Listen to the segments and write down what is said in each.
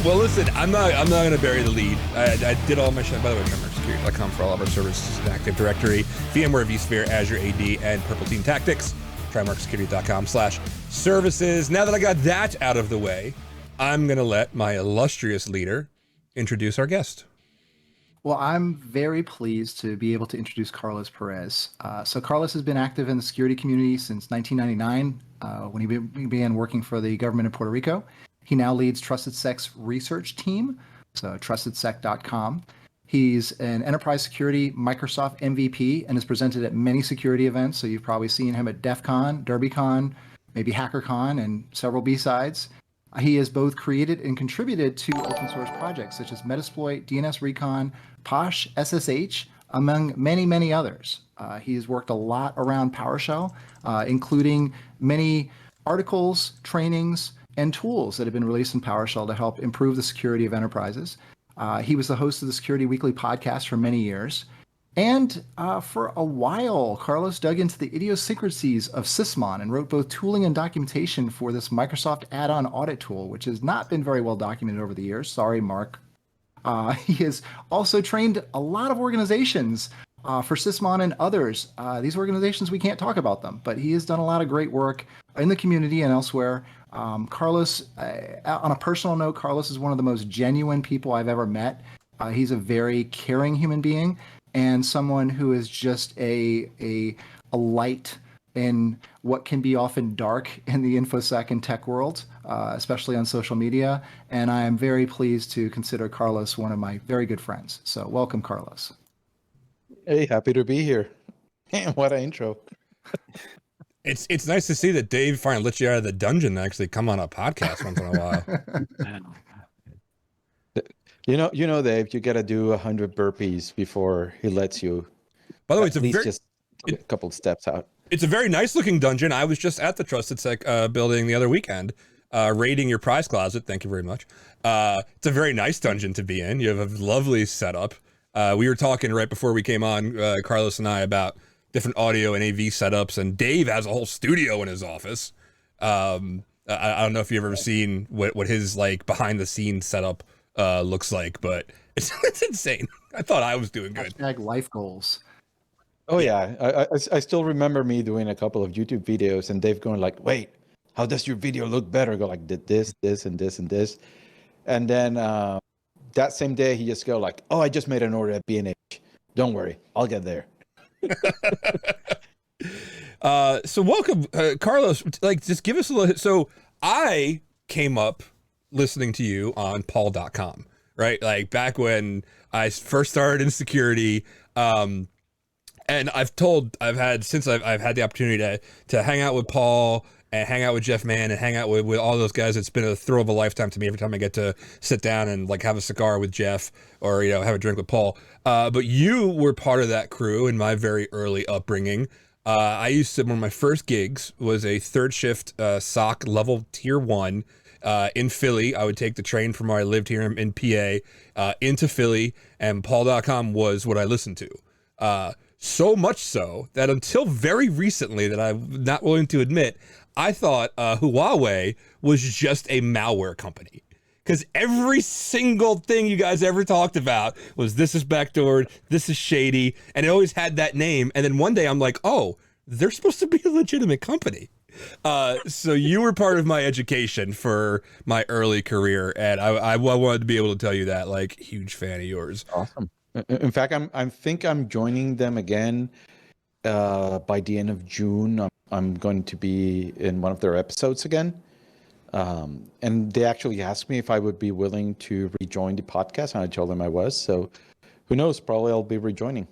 Well, listen, I'm not going to bury the lead. I did all my shit. By the way, TryMarkSecurity.com for all of our services in Active Directory, VMware, vSphere, Azure AD, and Purple Team Tactics. TryMarkSecurity.com/services. Now that I got that out of the way, I'm going to let my illustrious leader introduce our guest. Well, I'm very pleased to be able to introduce Carlos Perez. So Carlos has been active in the security community since 1999 when he began working for the government of Puerto Rico. He now leads TrustedSec's research team, so trustedsec.com. He's an enterprise security Microsoft MVP and is presented at many security events. So you've probably seen him at DEF CON, DerbyCon, maybe HackerCon, and several B-sides. He has both created and contributed to open source projects such as Metasploit, DNS Recon, Posh, SSH, among many, many others. He has worked a lot around PowerShell, including many articles, trainings, and tools that have been released in PowerShell to help improve the security of enterprises. He was the host of the Security Weekly podcast for many years. And for a while, Carlos dug into the idiosyncrasies of Sysmon and wrote both tooling and documentation for this Microsoft add-on audit tool, which has not been very well documented over the years. Sorry, Mark. He has also trained a lot of organizations for Sysmon and others. These organizations, we can't talk about them, but he has done a lot of great work in the community and elsewhere. Carlos, on a personal note, Carlos is one of the most genuine people I've ever met. He's a very caring human being and someone who is just a light in what can be often dark in the InfoSec and tech world, especially on social media. And I am very pleased to consider Carlos one of my very good friends. So welcome, Carlos. Hey, happy to be here. Man, what an intro. It's nice to see that Dave finally let you out of the dungeon and actually come on a podcast once in a while. You know, Dave, you got to do 100 burpees before he lets you. By the way, just a couple of steps out. It's a very nice looking dungeon. I was just at the TrustedSec building the other weekend, raiding your prize closet. Thank you very much. It's a very nice dungeon to be in. You have a lovely setup. We were talking right before we came on, Carlos and I, about different audio and AV setups, and Dave has a whole studio in his office. I don't know if you've ever seen what his like behind the scenes setup looks like, but it's insane. I thought I was doing good. # life goals. Oh yeah, I still remember me doing a couple of YouTube videos and Dave going like, "Wait, how does your video look better?" I go like, "Did this, this, and this, and this," and then that same day he just go like, "Oh, I just made an order at B&H. Don't worry, I'll get there." So welcome, Carlos. Like, just give us a little. So I came up listening to you on paul.com, right? Like back when I first started in security. And I've had the opportunity to hang out with Paul and hang out with Jeff Mann and hang out with all those guys. It's been a thrill of a lifetime to me every time I get to sit down and like have a cigar with Jeff or, have a drink with Paul. But you were part of that crew in my very early upbringing. One of my first gigs was a third shift SOC level tier 1 in Philly. I would take the train from where I lived here in PA into Philly, and paul.com was what I listened to. So much so that until very recently, that I'm not willing to admit, I thought Huawei was just a malware company. Because every single thing you guys ever talked about was this is backdoored, this is shady, and it always had that name. And then one day I'm like, oh, they're supposed to be a legitimate company. So you were part of my education for my early career, and I wanted to be able to tell you that, like, huge fan of yours. Awesome. In fact, I think I'm joining them again by the end of June. I'm going to be in one of their episodes again. And they actually asked me if I would be willing to rejoin the podcast, and I told them I was. So who knows? Probably I'll be rejoining.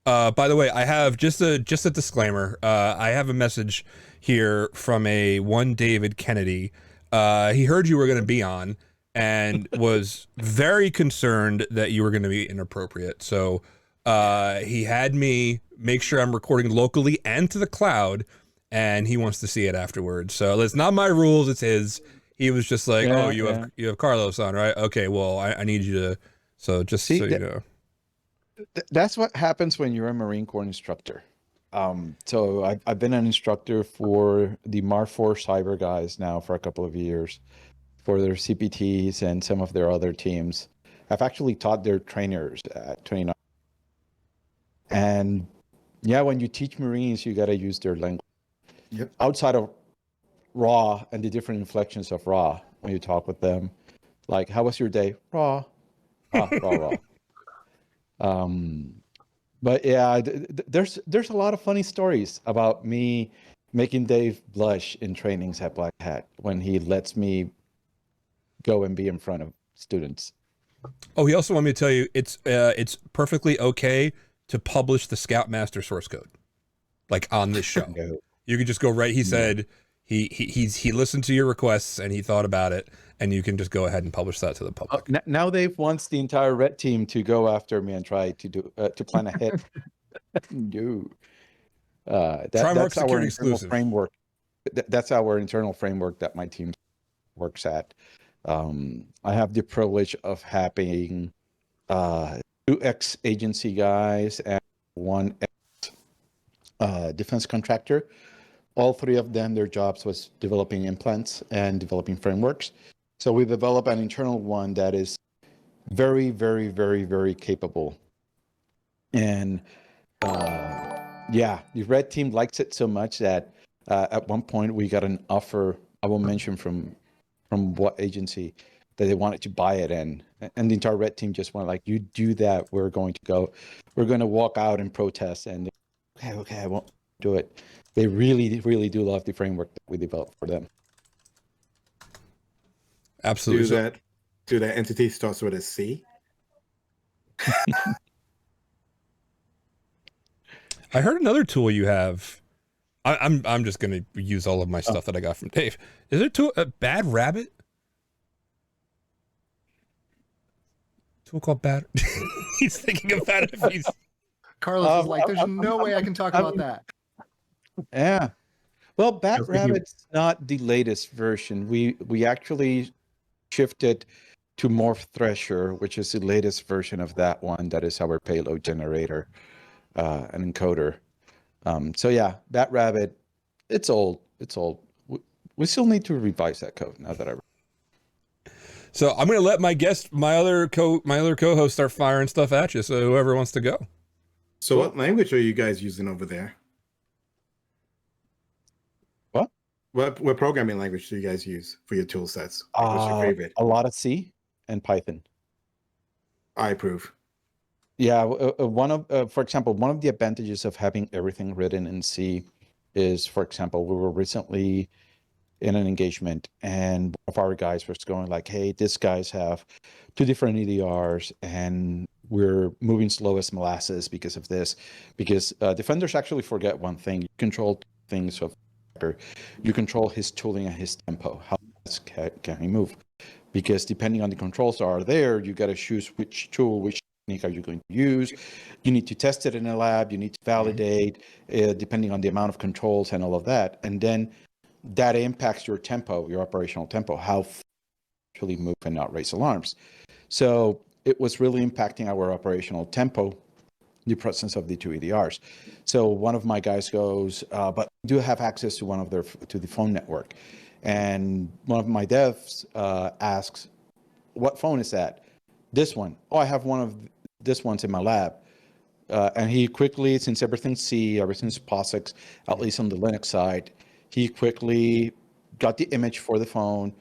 By the way, I have just a disclaimer. I have a message here from one David Kennedy. He heard you were going to be on and was very concerned that you were going to be inappropriate. So he had me make sure I'm recording locally and to the cloud, and he wants to see it afterwards. So it's not my rules, it's his. He was just like, you have Carlos on, right? Okay, well, I need you to, so just so you know. That's what happens when you're a Marine Corps instructor. So I've been an instructor for the Mar 4 cyber guys now for a couple of years. for their CPTs and some of their other teams. I've actually taught their trainers at 29. And yeah, when you teach Marines, you got to use their language. Yep. Outside of raw and the different inflections of raw, when you talk with them, like, how was your day? Raw, raw, raw, raw. But yeah, there's a lot of funny stories about me making Dave blush in trainings at Black Hat when he lets me go and be in front of students. Oh, he also wanted me to tell you it's perfectly okay to publish the Scoutmaster source code, like on this show. No. You could just go right. He said he listened to your requests and he thought about it, and you can just go ahead and publish that to the public. Now Dave wants the entire red team to go after me and try to do to plan a hit. No. That's our internal exclusive framework. That's our internal framework that my team works at. I have the privilege of having 2 ex-agency guys and 1 defense contractor. All 3 of them, their jobs was developing implants and developing frameworks. So we developed an internal one that is very, very, very, very capable. And yeah, the red team likes it so much that at one point we got an offer, I won't mention from what agency, that they wanted to buy it, and the entire red team just went like, you do that, we're going to walk out and protest. And okay, I won't do it. They really, really do love the framework that we developed for them. Absolutely. Do that entity starts with a C? I heard another tool you have. I'm just gonna use all of my stuff that I got from Dave. Is there a Bad Rabbit? Tool called Bad. He's thinking about it. If he's Carlos is like, there's no way I can talk about that. Yeah. Well, Bat Rabbit's not the latest version. We actually shifted to Morph Thresher, which is the latest version of that one. That is our payload generator, an encoder. So yeah, Bat Rabbit, it's old. It's old. We still need to revise that code now that I. So I'm gonna let my other co-host start firing stuff at you. So whoever wants to go. So what language are you guys using over there? What programming language do you guys use for your tool sets? What's your favorite? A lot of C and Python. I approve. Yeah, for example, one of the advantages of having everything written in C is, for example, we were recently in an engagement and one of our guys was going like, hey, these guys have 2 different EDRs and we're moving slow as molasses because of this. Because defenders actually forget one thing. You control things of you control his tooling and his tempo. How fast can he move? Because depending on the controls that are there, you got to choose which tool, which technique are you going to use. You need to test it in a lab. You need to validate, depending on the amount of controls and all of that. And then that impacts your tempo, your operational tempo, how actually move and not raise alarms. So it was really impacting our operational tempo, the presence of the 2 EDRs. So one of my guys goes, but we do have access to to the phone network. And one of my devs asks, what phone is that? This one. Oh, I have one of this ones in my lab. And he quickly, since everything's C, everything's POSIX, at least on the Linux side, he quickly got the image for the phone,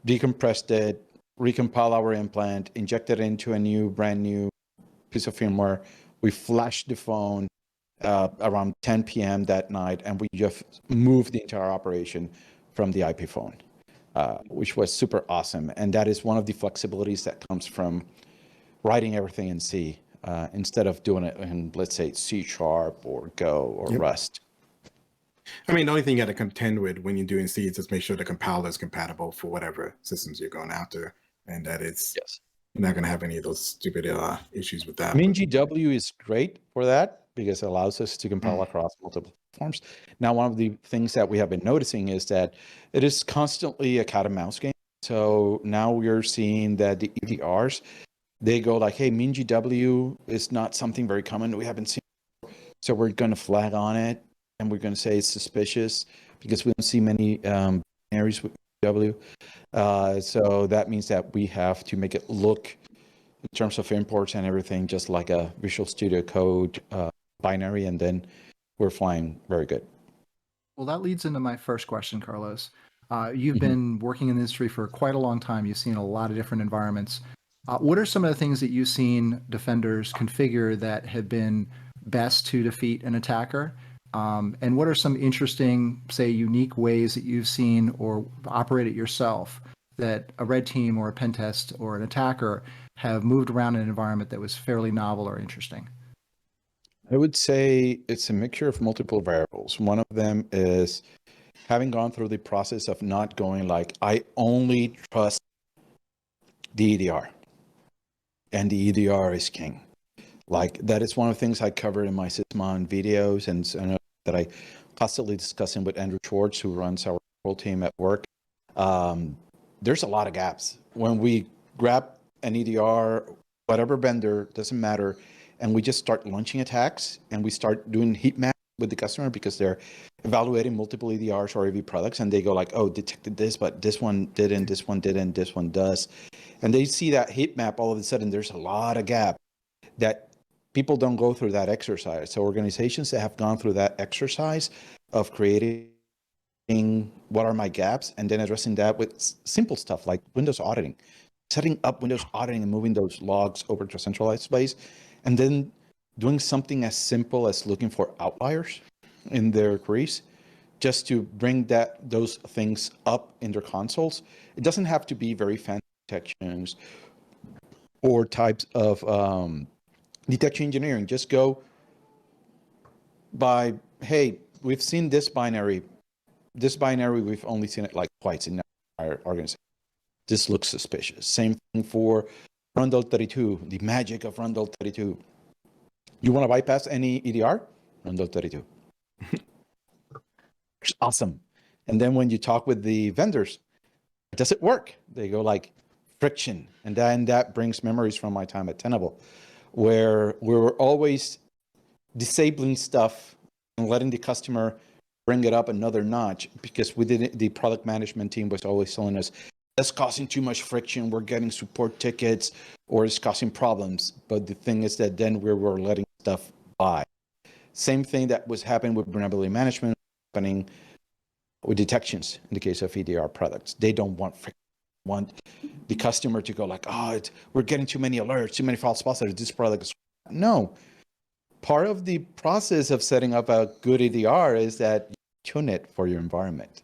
decompressed it, recompiled our implant, injected it into a brand new piece of firmware. We flashed the phone around 10 p.m. that night, and we just moved the entire operation from the IP phone, which was super awesome. And that is one of the flexibilities that comes from writing everything in C instead of doing it in, let's say, C# or Go or Rust. I mean, the only thing you got to contend with when you're doing C is just make sure the compiler is compatible for whatever systems you're going after, and that it's you're not going to have any of those stupid issues with that. MinGW is great for that because it allows us to compile across multiple platforms. Now, one of the things that we have been noticing is that it is constantly a cat and mouse game. So now we're seeing that the EDRs, they go like, hey, MinGW is not something very common we haven't seen. So we're going to flag on it and we're going to say it's suspicious because we don't see many binaries W. So that means that we have to make it look, in terms of imports and everything, just like a Visual Studio Code binary, and then we're flying very good. Well, that leads into my first question, Carlos. You've Mhm. been working in the industry for quite a long time. You've seen a lot of different environments. What are some of the things that you've seen defenders configure that have been best to defeat an attacker? And what are some interesting, say, unique ways that you've seen or operated yourself that a red team or a pen test or an attacker have moved around an environment that was fairly novel or interesting? I would say it's a mixture of multiple variables. One of them is having gone through the process of not going like, I only trust the EDR, and the EDR is king. Like, that is one of the things I covered in my Sysmon videos, and that I constantly discussing with Andrew Schwartz, who runs our whole team at work. There's a lot of gaps. When we grab an EDR, whatever vendor, doesn't matter, and we just start launching attacks, and we start doing heat map with the customer because they're evaluating multiple EDRs or AV products, and they go like, oh, detected this, but this one didn't, this one didn't, this one does. And they see that heat map, all of a sudden there's a lot of gap that people don't go through that exercise. So organizations that have gone through that exercise of creating what are my gaps and then addressing that with simple stuff like Windows auditing, setting up Windows auditing and moving those logs over to a centralized space, and then doing something as simple as looking for outliers in their queries, just to bring those things up in their consoles. It doesn't have to be very fancy detections or types of detection engineering. Just go by, hey, we've seen this binary. This binary, we've only seen it like twice in our organization. This looks suspicious. Same thing for Rundle 32, the magic of Rundle 32. You want to bypass any EDR? Rundle 32. It's awesome. And then when you talk with the vendors, does it work? They go like friction. And then that brings memories from my time at Tenable, where we were always disabling stuff and letting the customer bring it up another notch, because within the product management team was always telling us, that's causing too much friction, we're getting support tickets, or it's causing problems. But the thing is that then we were letting stuff by. Same thing that was happening with vulnerability management, happening with detections in the case of EDR products. They don't want friction. Want the customer to go like, oh, we're getting too many alerts, too many false positives, this product is... No. Part of the process of setting up a good EDR is that you tune it for your environment.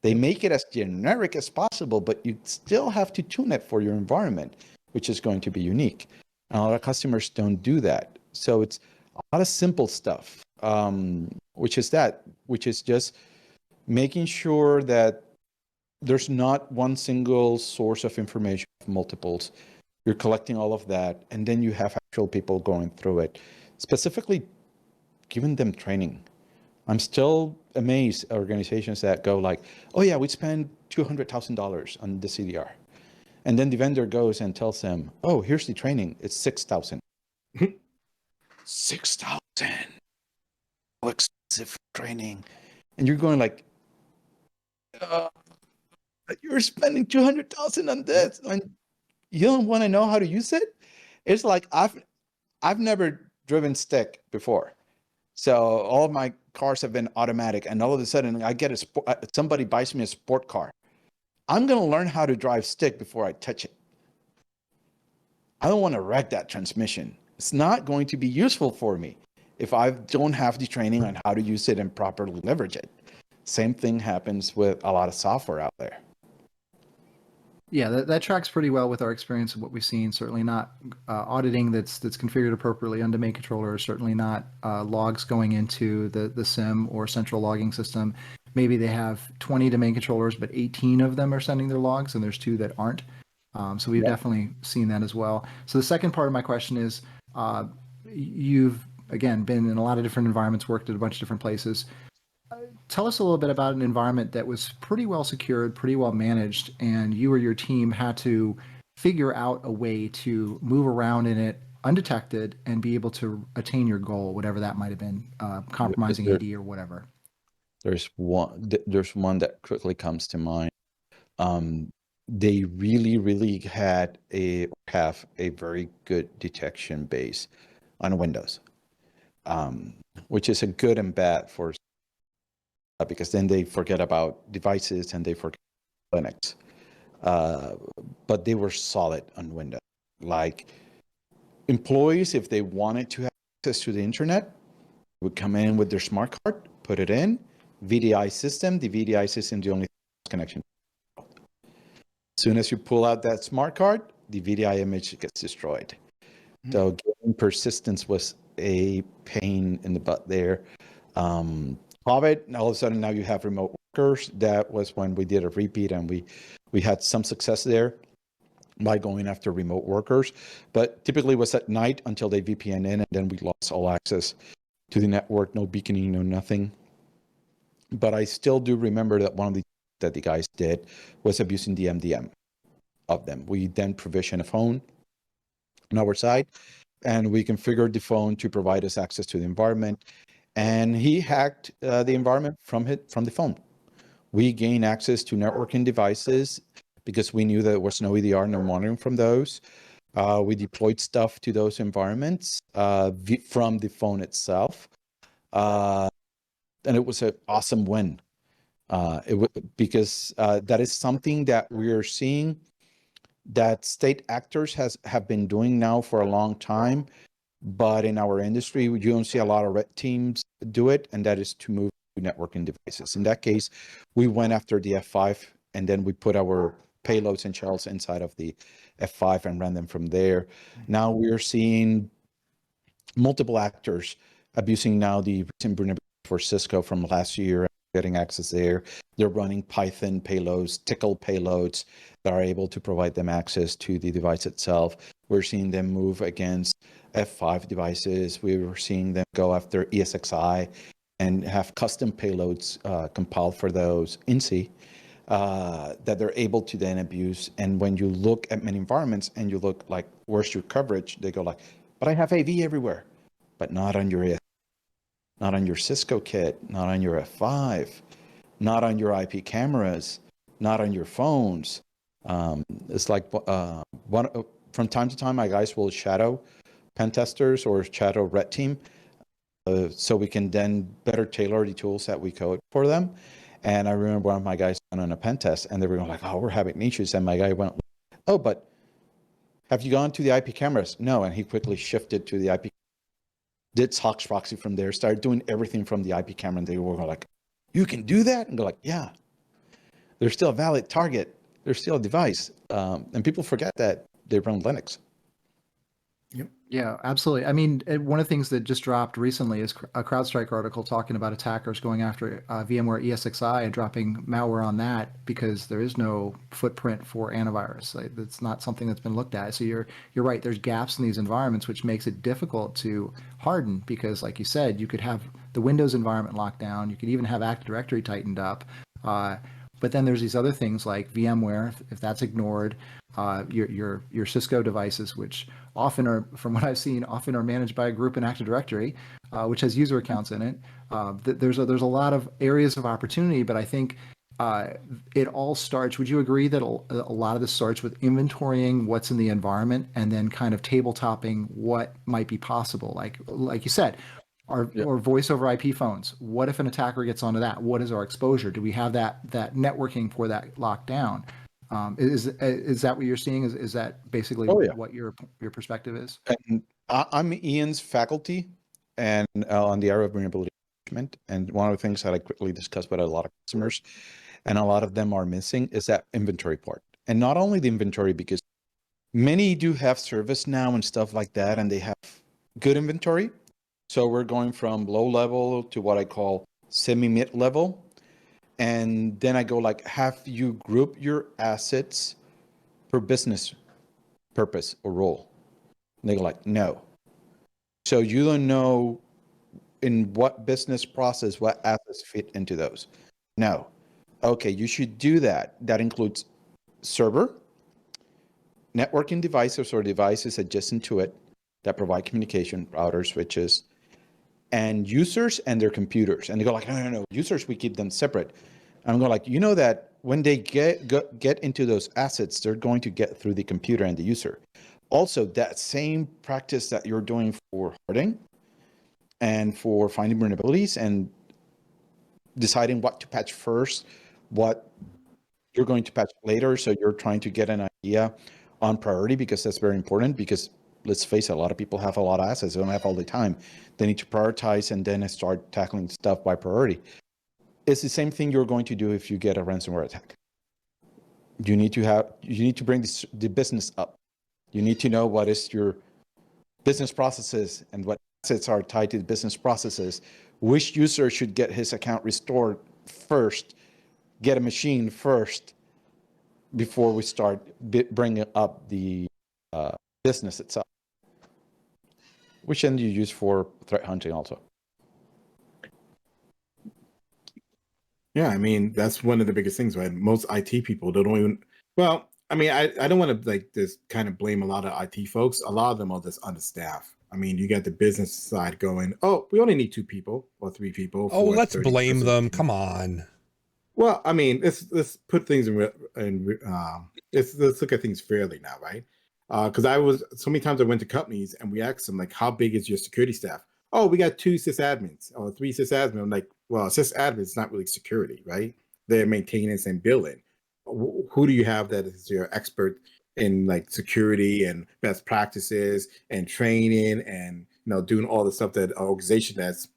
They make it as generic as possible, but you still have to tune it for your environment, which is going to be unique. And a lot of customers don't do that. So it's a lot of simple stuff, which is just making sure that there's not one single source of information, multiples. You're collecting all of that, and then you have actual people going through it, specifically giving them training. I'm still amazed at organizations that go like, oh yeah, we spend $200,000 on the CDR. And then the vendor goes and tells them, oh, here's the training. It's 6,000. 6,000. How expensive training. And you're going like, you're spending 200,000 on this and you don't want to know how to use it? It's like, I've never driven stick before. So all of my cars have been automatic, and all of a sudden I get somebody buys me a sport car. I'm going to learn how to drive stick before I touch it. I don't want to wreck that transmission. It's not going to be useful for me if I don't have the training on how to use it and properly leverage it. Same thing happens with a lot of software out there. Yeah, that tracks pretty well with our experience of what we've seen. Certainly not auditing that's configured appropriately on domain controllers. Certainly not logs going into the SIM or central logging system. Maybe they have 20 domain controllers, but 18 of them are sending their logs, and there's 2 that aren't. So we've definitely seen that as well. So the second part of my question is, you've, again, been in a lot of different environments, worked at a bunch of different places. Tell us a little bit about an environment that was pretty well secured, pretty well managed, and you or your team had to figure out a way to move around in it undetected and be able to attain your goal, whatever that might have been, compromising AD or whatever. There's one that quickly comes to mind. They really have a very good detection base on Windows, which is a good and bad for because then they forget about devices and they forget Linux. But they were solid on Windows. Like employees, if they wanted to have access to the internet, would come in with their smart card, put it in, VDI system. The VDI system, the only connection. As soon as you pull out that smart card, the VDI image gets destroyed. So getting persistence was a pain in the butt there. COVID, all of a sudden now you have remote workers. That was when we did a repeat and we had some success there by going after remote workers. But typically it was at night until they VPN in, and then we lost all access to the network, no beaconing, no nothing. But I still do remember that one of the that the guys did was abusing the MDM of them. We then provisioned a phone on our side, and we configured the phone to provide us access to the environment. And he hacked the environment from the phone. We gained access to networking devices because we knew that there was no EDR, no monitoring from those. We deployed stuff to those environments from the phone itself. And it was an awesome win. Because that is something that we are seeing that state actors have been doing now for a long time, but in our industry, you don't see a lot of red teams do it, and that is to move to networking devices. In that case, we went after the F5, and then we put our payloads and shells inside of the F5 and ran them from there. Now we're seeing multiple actors abusing now the recent vulnerability for Cisco from last year, getting access there. They're running Python payloads, Tickle payloads that are able to provide them access to the device itself. We're seeing them move against F5 devices. We were seeing them go after ESXi and have custom payloads compiled for those in C that they're able to then abuse. And when you look at many environments and you look like, where's your coverage? They go like, but I have AV everywhere, but not on your not on your Cisco kit, not on your F5, not on your IP cameras, not on your phones. It's like from time to time, my guys will shadow pen testers or shadow red team, so we can then better tailor the tools that we code for them. And I remember one of my guys went on a pen test, and they were like, "Oh, we're having issues." And my guy went, "Oh, but have you gone to the IP cameras?" No, and he quickly shifted to the IP. Did SOX proxy from there, started doing everything from the IP camera, and they were like, "You can do that?" And go like, "Yeah, they're still a valid target. They're still a device." And people forget that they run Linux. Yep. Yeah, absolutely. I mean, one of the things that just dropped recently is a CrowdStrike article talking about attackers going after VMware ESXi and dropping malware on that because there is no footprint for antivirus. That's not something that's been looked at. So you're right. There's gaps in these environments, which makes it difficult to harden because, like you said, you could have the Windows environment locked down. You could even have Active Directory tightened up. But then there's these other things like VMware, if that's ignored, your Cisco devices, which often are, from what I've seen, often are managed by a group in Active Directory, which has user accounts in it. There's a lot of areas of opportunity, but I think it all starts. Would you agree that a lot of this starts with inventorying what's in the environment and then kind of tabletopping what might be possible? Like you said. Or voice over IP phones. What if an attacker gets onto that? What is our exposure? Do we have that networking for that lockdown? Is that what you're seeing? Is that basically what your perspective is? And I'm Ian's faculty and on the area of vulnerability management. And one of the things that I quickly discussed with a lot of customers, and a lot of them are missing, is that inventory part. And not only the inventory, because many do have ServiceNow and stuff like that, and they have good inventory. So we're going from low level to what I call semi-mid level. And then I go like, have you group your assets per business purpose or role? And they go like, no. So you don't know in what business process, what assets fit into those. No. Okay, you should do that. That includes server, networking devices or devices adjacent to it that provide communication, routers, switches, and users and their computers. And they go like, no, users, we keep them separate. And I'm going like, you know that when they get into those assets, they're going to get through the computer and the user. Also, that same practice that you're doing for hardening and for finding vulnerabilities and deciding what to patch first, what you're going to patch later. So you're trying to get an idea on priority, because that's very important, because let's face it, a lot of people have a lot of assets. They don't have all the time. They need to prioritize and then start tackling stuff by priority. It's the same thing you're going to do if you get a ransomware attack. You need to bring the business up. You need to know what is your business processes and what assets are tied to the business processes. Which user should get his account restored first, get a machine first, before we start bringing up the business itself, which then you use for threat hunting also. Yeah, I mean, that's one of the biggest things, right? Most IT people, they don't even, well, I mean, I don't want to like just kind of blame a lot of IT folks. A lot of them are just understaffed. I mean, you got the business side going, oh, we only need 2 people or 3 people. Oh, let's blame them. Come on. Well, I mean, let's put things let's look at things fairly now, right? Because so many times I went to companies and we asked them, like, how big is your security staff? Oh, we got 2 sysadmins or 3 sysadmins. I'm like, well, sysadmin is not really security, right? They're maintenance and billing. Who do you have that is your expert in like security and best practices and training and doing all the stuff that an organization that's,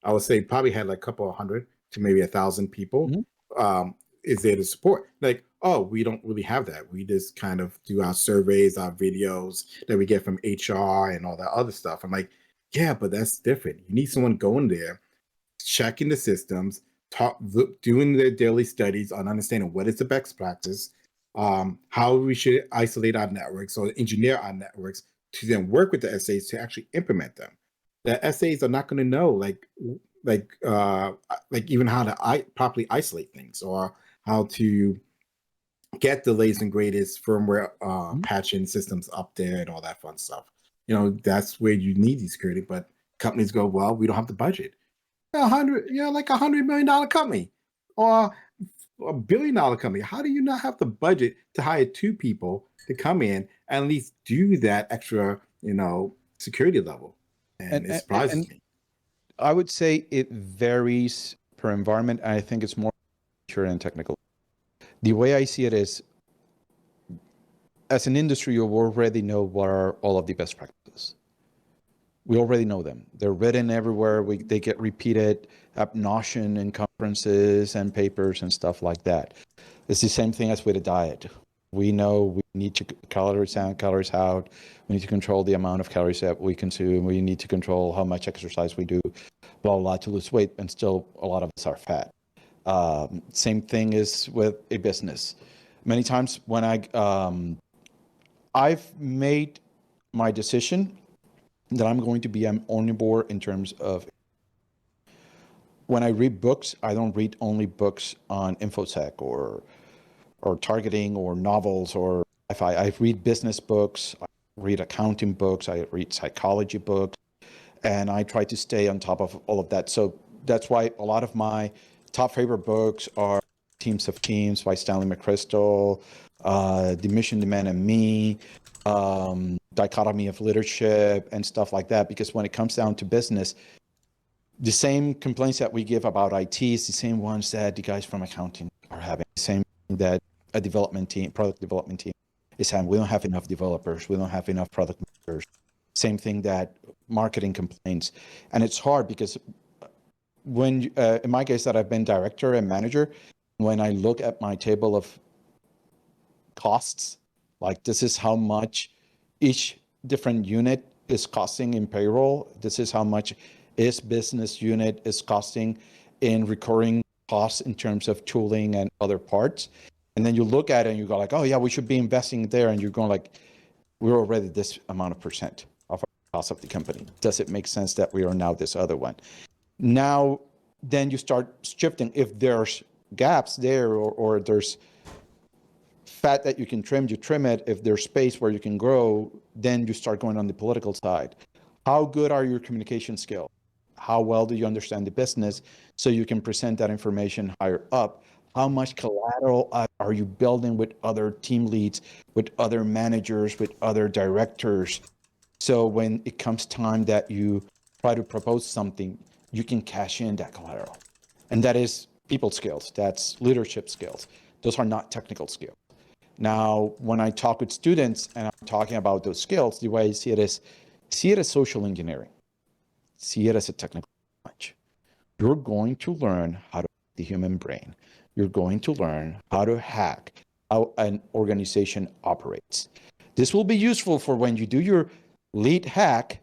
I would say, probably had like a couple of hundred to maybe 1,000 people is there to support? Like, oh, we don't really have that. We just kind of do our surveys, our videos that we get from HR and all that other stuff. I'm like, yeah, but that's different. You need someone going there, checking the systems, doing their daily studies on understanding what is the best practice, how we should isolate our networks or engineer our networks to then work with the SAs to actually implement them. The SAs are not going to know like even how to properly isolate things or how to get the latest and greatest firmware patching systems up there and all that fun stuff. That's where you need the security, but companies go, well, we don't have the budget. Like $100 million company or $1 billion company. How do you not have the budget to hire 2 people to come in and at least do that extra, security level? And it surprises me. I would say it varies per environment. I think it's more mature and technical. The way I see it is, as an industry, you already know what are all of the best practices. We already know them. They're written everywhere. They get repeated ad nauseam in conferences and papers and stuff like that. It's the same thing as with a diet. We know we need to calories in, calories out. We need to control the amount of calories that we consume. We need to control how much exercise we do, blah, blah, to lose weight. And still, a lot of us are fat. Same thing is with a business. Many times when I've made my decision that I'm going to be an omnivore in terms of, when I read books, I don't read only books on infosec or targeting or novels or sci-fi. I read business books, I read accounting books, I read psychology books, and I try to stay on top of all of that. So that's why a lot of my top favorite books are Teams of Teams by Stanley McChrystal, The Mission, the Man, and Me, Dichotomy of Leadership, and stuff like that. Because when it comes down to business, the same complaints that we give about IT is the same ones that the guys from accounting are having. The same that a product development team is having. We don't have enough developers. We don't have enough product managers. Same thing that marketing complaints. And it's hard because when, in my case, that I've been director and manager, when I look at my table of costs, like this is how much each different unit is costing in payroll. This is how much each business unit is costing in recurring costs in terms of tooling and other parts. And then you look at it and you go like, oh yeah, we should be investing there. And you're going like, we're already this amount of percent of our cost of the company. Does it make sense that we are now this other one? Now, then you start shifting. If there's gaps there or there's fat that you can trim, you trim it. If there's space where you can grow, then you start going on the political side. How good are your communication skills? How well do you understand the business so you can present that information higher up? How much collateral are you building with other team leads, with other managers, with other directors? So when it comes time that you try to propose something, you can cash in that collateral. And that is people skills. That's leadership skills. Those are not technical skills. Now, when I talk with students and I'm talking about those skills, the way I see it as social engineering. See it as a technical challenge. You're going to learn how to hack the human brain. You're going to learn how to hack how an organization operates. This will be useful for when you do your lead hack,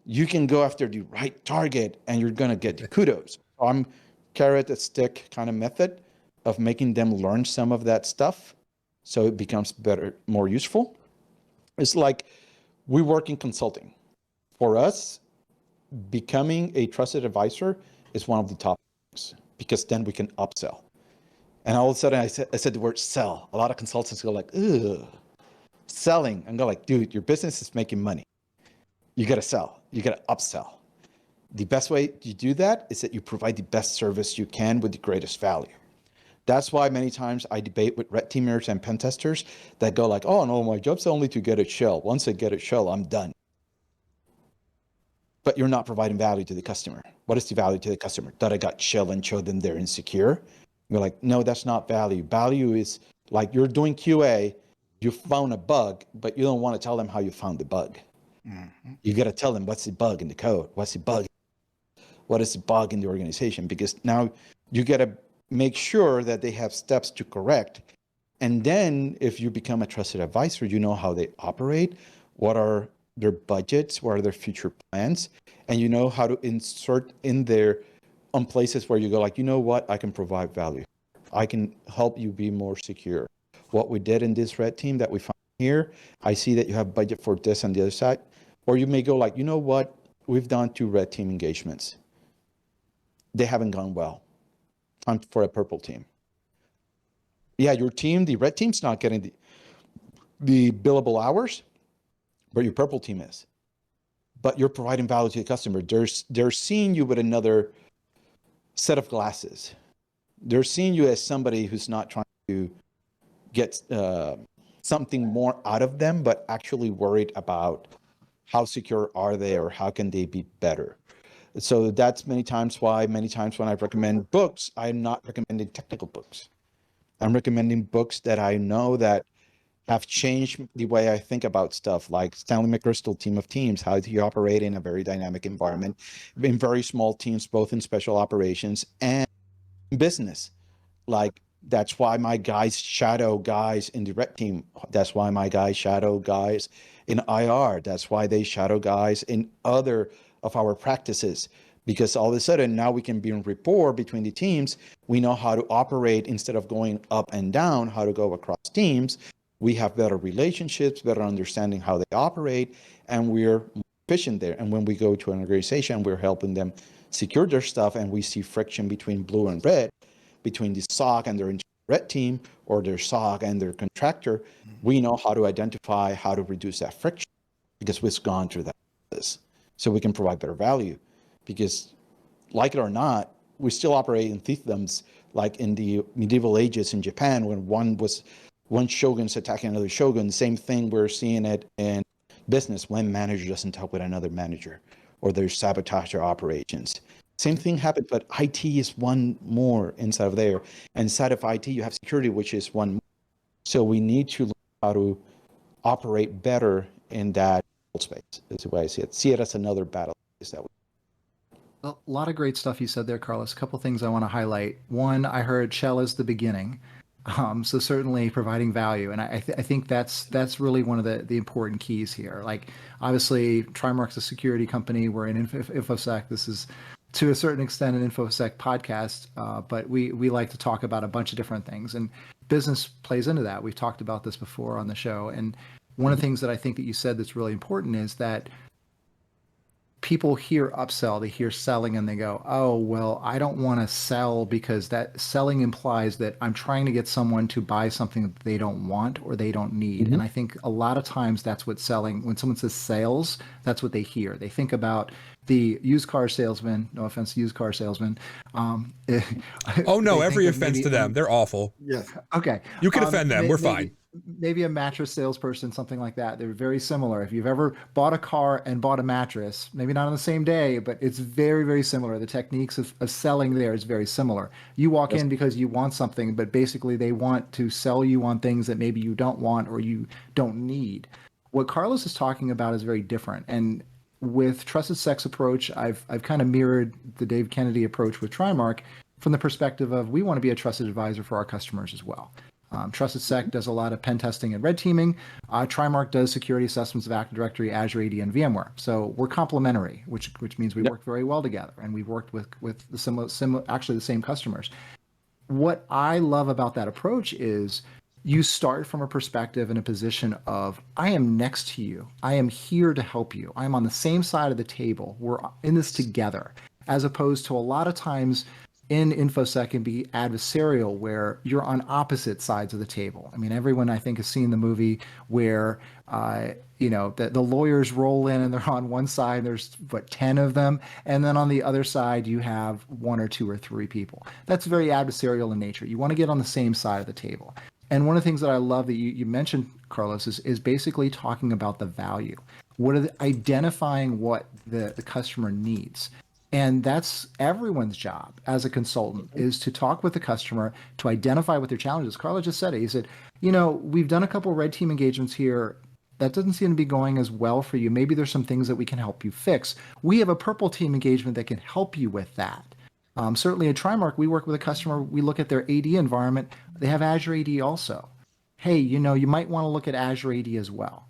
you can go after the right target and you're going to get the kudos. I'm carrot and stick kind of method of making them learn some of that stuff so it becomes better, more useful. It's like we work in consulting. For us, becoming a trusted advisor is one of the top things because then we can upsell. And all of a sudden I said the word sell. A lot of consultants go like, ugh, selling. And go like, dude, your business is making money. You got to sell. You got to upsell. The best way you do that is that you provide the best service you can with the greatest value. That's why many times I debate with red teamers and pen testers that go like, oh no, my job's only to get a shell. Once I get a shell, I'm done. But you're not providing value to the customer. What is the value to the customer? That I got shell and show them they're insecure. You're like, no, that's not value. Value is like you're doing QA, you found a bug, but you don't want to tell them how you found the bug. Mm-hmm. You got to tell them what's the bug in the code, what's the bug, what is the bug in the organization, because now you got to make sure that they have steps to correct. And then if you become a trusted advisor, you know how they operate, what are their budgets, what are their future plans, and you know how to insert in there on places where you go like, you know what, I can provide value. I can help you be more secure. What we did in this red team that we found here, I see that you have budget for this on the other side. Or you may go like, you know what, we've done 2 red team engagements. They haven't gone well. Time for a purple team. Yeah, your team, the red team's not getting the billable hours, but your purple team is. But you're providing value to the customer. They're seeing you with another set of glasses. They're seeing you as somebody who's not trying to get something more out of them, but actually worried about how secure are they or how can they be better. So that's many times when I recommend books, I'm not recommending technical books. I'm recommending books that I know that have changed the way I think about stuff, like Stanley McChrystal, Team of Teams, how do you operate in a very dynamic environment, in very small teams, both in special operations and business. Like, that's why my guys shadow guys in the red team. That's why my guys shadow guys in IR. That's why they shadow guys in other of our practices, because all of a sudden now we can be in rapport between the teams. We know how to operate instead of going up and down, how to go across teams. We have better relationships, better understanding how they operate, and we're efficient there. And when we go to an organization, we're helping them secure their stuff, and we see friction between blue and red, between the SOC and their red team, or their SOC and their contractor. We know how to identify, how to reduce that friction, because we've gone through that. So we can provide better value, because like it or not, we still operate in fiefdoms like in the medieval ages in Japan, when one shogun's attacking another shogun. Same thing, we're seeing it in business when manager doesn't talk with another manager, or there's sabotage their operations. Same thing happened, but IT is one more inside of there. Inside of IT, you have security, which is one more. So we need to learn how to operate better in that space, is the way I see it. See it as another battle space that we. A lot of great stuff you said there, Carlos. A couple things I want to highlight. One, I heard shell is the beginning. So certainly providing value, and I think that's really one of the important keys here. Like, obviously, Trimark's a security company. We're in InfoSec. This is to a certain extent an InfoSec podcast, but we like to talk about a bunch of different things, and business plays into that. We've talked about this before on the show, and one of the things that I think that you said that's really important is that people hear upsell, they hear selling, and they go, oh, well, I don't want to sell because that selling implies that I'm trying to get someone to buy something that they don't want or they don't need. And I think a lot of times that's what selling, when someone says sales, that's what they hear. They think about the used car salesman, no offense to used car salesman. Oh no, they every think of offense to them. They're awful. Yes. Okay. You can offend them. We're fine. Maybe a mattress salesperson, something like that. They're very similar. If you've ever bought a car and bought a mattress, maybe not on the same day, but it's very, very similar. The techniques of selling there is very similar. You walk in because you want something, but basically they want to sell you on things that maybe you don't want or you don't need. What Carlos is talking about is very different. And with Trusted Sex approach, I've kind of mirrored the Dave Kennedy approach with Trimark from the perspective of we want to be a trusted advisor for our customers as well. Trusted Sec does a lot of pen testing and red teaming. Trimark does security assessments of Active Directory, Azure AD, and VMware. So we're complementary, which means we work very well together, and we've worked with the similar, actually the same customers. What I love about that approach is you start from a perspective and a position of I am next to you. I am here to help you. I am on the same side of the table. We're in this together, as opposed to a lot of times in InfoSec can be adversarial where you're on opposite sides of the table. I mean, everyone I think has seen the movie where, the lawyers roll in and they're on one side, there's 10 of them. And then on the other side, you have 1 or 2 or 3 people. That's very adversarial in nature. You want to get on the same side of the table. And one of the things that I love that you mentioned, Carlos, is basically talking about the value. Identifying what the customer needs. And that's everyone's job as a consultant is to talk with the customer, to identify what their challenges. Carlos just said it. He said, we've done a couple of red team engagements here. That doesn't seem to be going as well for you. Maybe there's some things that we can help you fix. We have a purple team engagement that can help you with that. Certainly at Trimark, we work with a customer. We look at their AD environment. They have Azure AD also. Hey, you might want to look at Azure AD as well.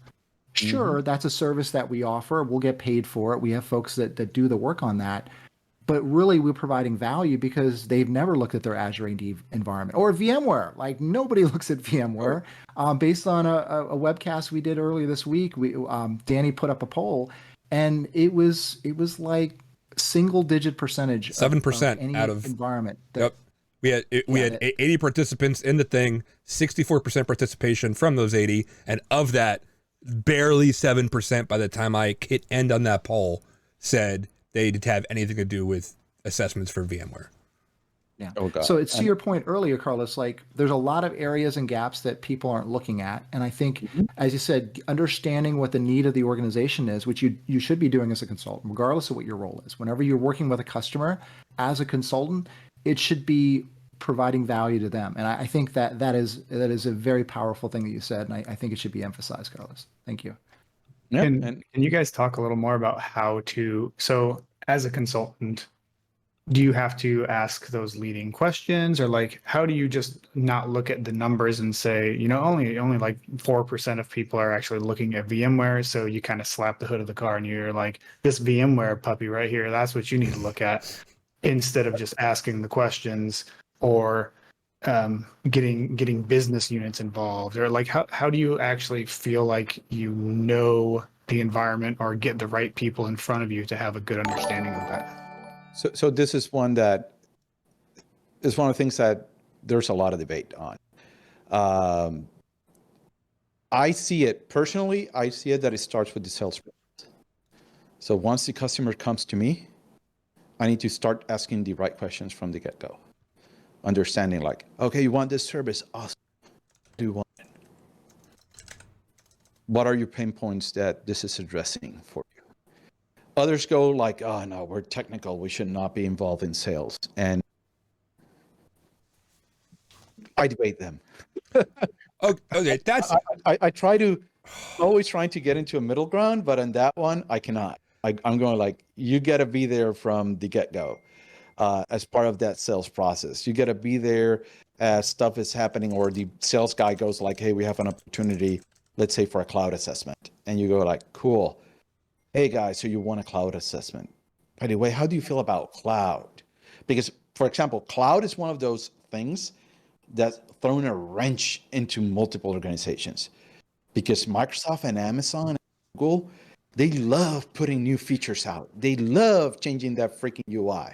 Sure, that's a service that we offer. We'll get paid for it. We have folks that do the work on that. But really, we're providing value because they've never looked at their Azure AD environment or VMware. Like nobody looks at VMware. Based on a webcast we did earlier this week, Danny put up a poll, and it was like single-digit percentage, 7% of any out of environment. Yep. We had 80 participants in the thing, 64% participation from those 80, and of that, barely 7% by the time I hit end on that poll said they did have anything to do with assessments for VMware. Yeah. Oh, God. So it's to your point earlier, Carlos, like there's a lot of areas and gaps that people aren't looking at. And I think, as you said, understanding what the need of the organization is, which you should be doing as a consultant, regardless of what your role is. Whenever you're working with a customer as a consultant, it should be providing value to them. And I think that is a very powerful thing that you said. And I think it should be emphasized, Carlos. Thank you. Yeah. Can you guys talk a little more about so as a consultant, do you have to ask those leading questions, or like how do you just not look at the numbers and say, only like 4% of people are actually looking at VMware, so you kind of slap the hood of the car and you're like, this VMware puppy right here, that's what you need to look at, instead of just asking the questions or getting business units involved, or like how do you actually feel like the environment or get the right people in front of you to have a good understanding of that? So this is one of the things that there's a lot of debate on. I see it personally. I see it that it starts with the sales process. So once the customer comes to me, I need to start asking the right questions from the get-go. Understanding like, okay, you want this service? Awesome. What do you want? What are your pain points that this is addressing for you? Others go like, oh no, we're technical. We should not be involved in sales. And I debate them. Okay, that's... I try to, always trying to get into a middle ground, but on that one, I cannot. I'm going like, you got to be there from the get-go. As part of that sales process. You got to be there as stuff is happening, or the sales guy goes like, hey, we have an opportunity, let's say for a cloud assessment. And you go like, cool. Hey guys, so you want a cloud assessment. By the way, how do you feel about cloud? Because for example, cloud is one of those things that's thrown a wrench into multiple organizations, because Microsoft and Amazon and Google They love putting new features out. They love changing that freaking UI.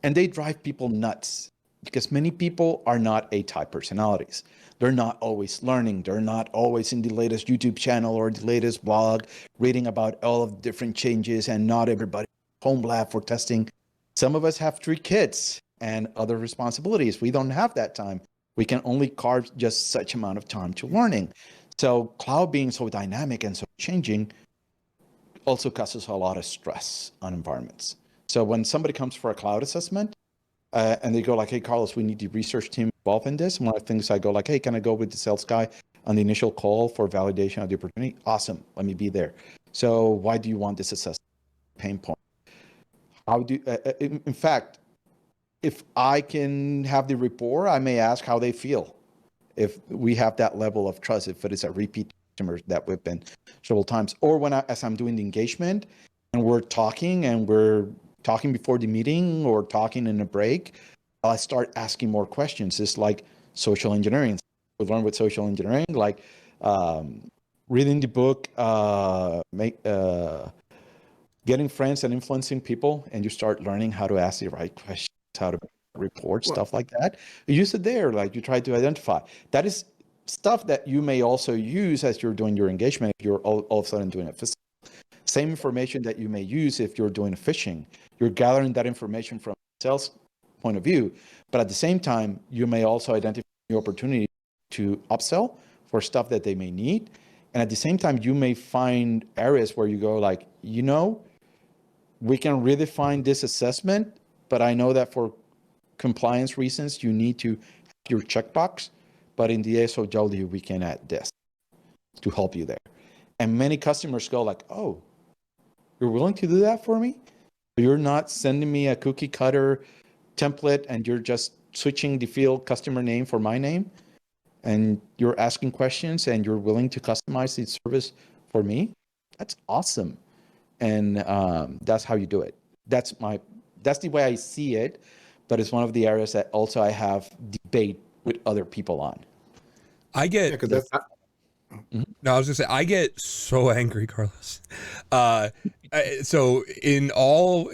And they drive people nuts because many people are not A-type personalities. They're not always learning. They're not always in the latest YouTube channel or the latest blog, reading about all of the different changes, and not everybody home lab for testing. Some of us have 3 kids and other responsibilities. We don't have that time. We can only carve just such amount of time to learning. So cloud being so dynamic and so changing also causes a lot of stress on environments. So when somebody comes for a cloud assessment and they go like, hey, Carlos, we need the research team involved in this. One of the things I go like, hey, can I go with the sales guy on the initial call for validation of the opportunity? Awesome, let me be there. So why do you want this assessment? Pain point. How do, in fact, if I can have the rapport, I may ask how they feel. If we have that level of trust, if it is a repeat customer that we've been several times, or when as I'm doing the engagement and we're talking before the meeting or talking in a break, I start asking more questions. It's like social engineering. We learn with social engineering, like reading the book, getting friends and influencing people, and you start learning how to ask the right questions, how to report, stuff like that. You use it there, like you try to identify. That is stuff that you may also use as you're doing your engagement if you're all of a sudden doing a physical. Same information that you may use if you're doing a phishing. You're gathering that information from a sales point of view, but at the same time, you may also identify the opportunity to upsell for stuff that they may need. And at the same time, you may find areas where you go like, we can redefine this assessment, but I know that for compliance reasons, you need to have your checkbox, but in the SOW, we can add this to help you there. And many customers go like, oh, you're willing to do that for me? You're not sending me a cookie cutter template and you're just switching the field customer name for my name, and you're asking questions and you're willing to customize the service for me? That's awesome. And that's how you do it. That's the way I see it, but it's one of the areas that also I have debate with other people on. I get because that's No, I was gonna say I get so angry, Carlos. So in all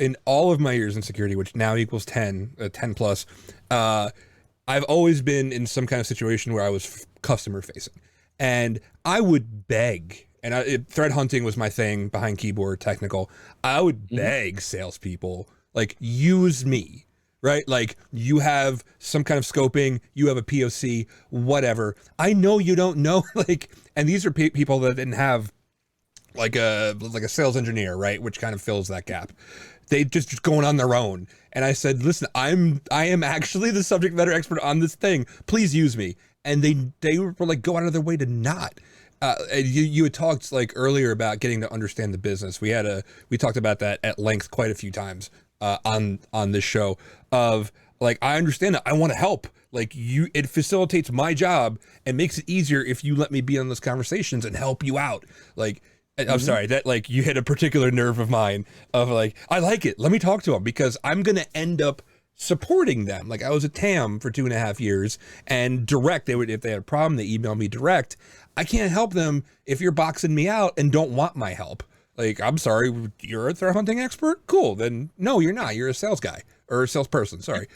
of my years in security, which now equals 10 plus, I've always been in some kind of situation where I was customer facing, and I would beg. And threat hunting was my thing behind keyboard technical. I would beg salespeople, like, use me, right? Like, you have some kind of scoping, you have a POC, whatever. I know you don't know, like, and these are people that didn't have like a sales engineer, right? Which kind of fills that gap. They just going on their own. And I said, listen, I am actually the subject matter expert on this thing. Please use me. And they were like, go out of their way to not. You had talked like earlier about getting to understand the business. We talked about that at length quite a few times on this show. Of like, I understand that I want to help. Like, it facilitates my job and makes it easier if you let me be on those conversations and help you out. Like, I'm sorry that like you hit a particular nerve of mine of like, I like it. Let me talk to them because I'm gonna end up supporting them. Like, I was a TAM for 2.5 years, and direct, if they had a problem, they email me direct. I can't help them if you're boxing me out and don't want my help. Like, I'm sorry, you're a threat hunting expert? Cool, then no, you're not. You're a sales guy or a salesperson. Sorry.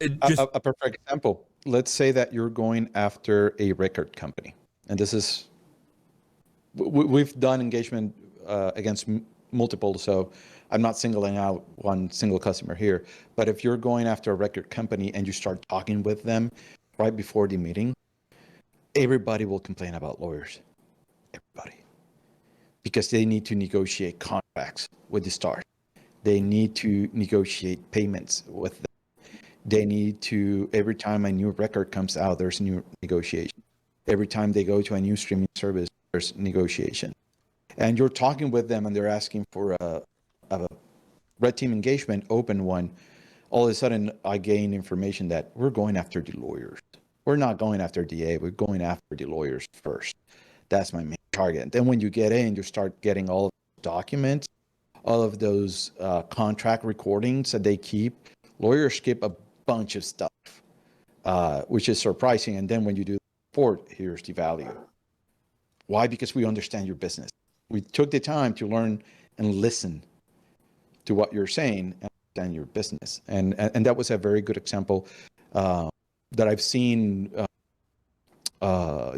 A perfect example. Let's say that you're going after a record company, and this is we've done engagement against multiple, so I'm not singling out one single customer here. But if you're going after a record company and you start talking with them right before the meeting, everybody will complain about lawyers. Everybody. Because they need to negotiate contracts with the start. They need to negotiate payments with them. They need to, every time a new record comes out, there's a new negotiation. Every time they go to a new streaming service, there's negotiation. And you're talking with them and they're asking for a red team engagement, open one. All of a sudden, I gain information that we're going after the lawyers. We're not going after DA, we're going after the lawyers first. That's my main target. And then when you get in, you start getting all of the documents, all of those contract recordings that they keep. Lawyers skip a bunch of stuff, which is surprising. And then when you do the report, here's the value. Why? Because we understand your business. We took the time to learn and listen to what you're saying and understand your business. And that was a very good example that I've seen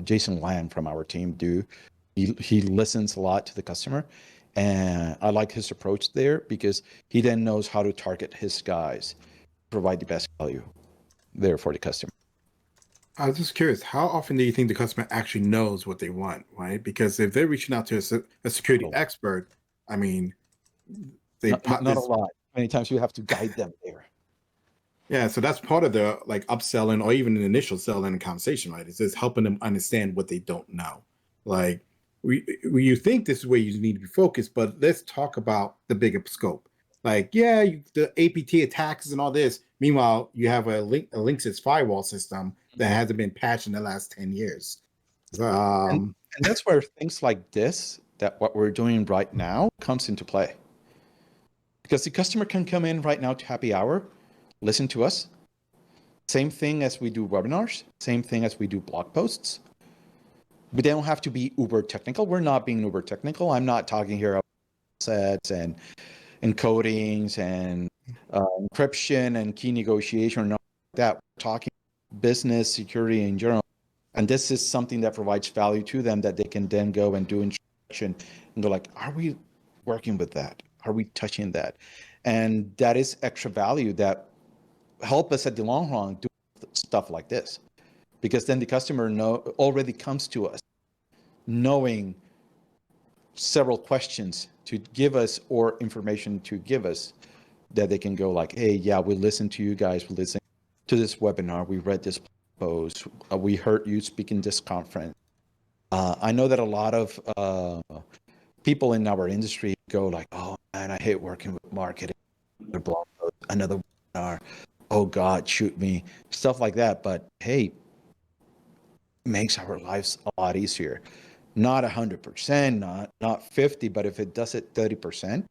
Jason Land from our team do. He listens a lot to the customer, and I like his approach there because he then knows how to target his guys, provide the best value there for the customer. I was just curious, how often do you think the customer actually knows what they want, right? Because if they're reaching out to a security expert, I mean, not a lot. Many times you have to guide them there. Yeah, so that's part of the like upselling or even an initial selling conversation, right? It's just helping them understand what they don't know. Like you think this is where you need to be focused, but let's talk about the bigger scope. Like, yeah, the APT attacks and all this. Meanwhile, you have a Linksys firewall system that hasn't been patched in the last 10 years. And that's where things like this, that what we're doing right now, comes into play. Because the customer can come in right now to happy hour, listen to us. Same thing as we do webinars, same thing as we do blog posts. But they don't have to be uber technical. We're not being uber technical. I'm not talking here about sets and encodings and encryption and key negotiation or not like that. We're talking business security in general. And this is something that provides value to them that they can then go and do instruction and go like, are we working with that? Are we touching that? And that is extra value that help us at the long run do stuff like this. Because then the customer already comes to us knowing several questions to give us or information to give us that they can go like, hey, yeah, we listened to you guys, we listened to this webinar, we read this post, we heard you speak in this conference. I know that a lot of people in our industry go like, oh man, I hate working with marketing, another blog post, another webinar, oh God, shoot me, stuff like that. But hey, makes our lives a lot easier. Not 100%, not 50, but if it does it 30%,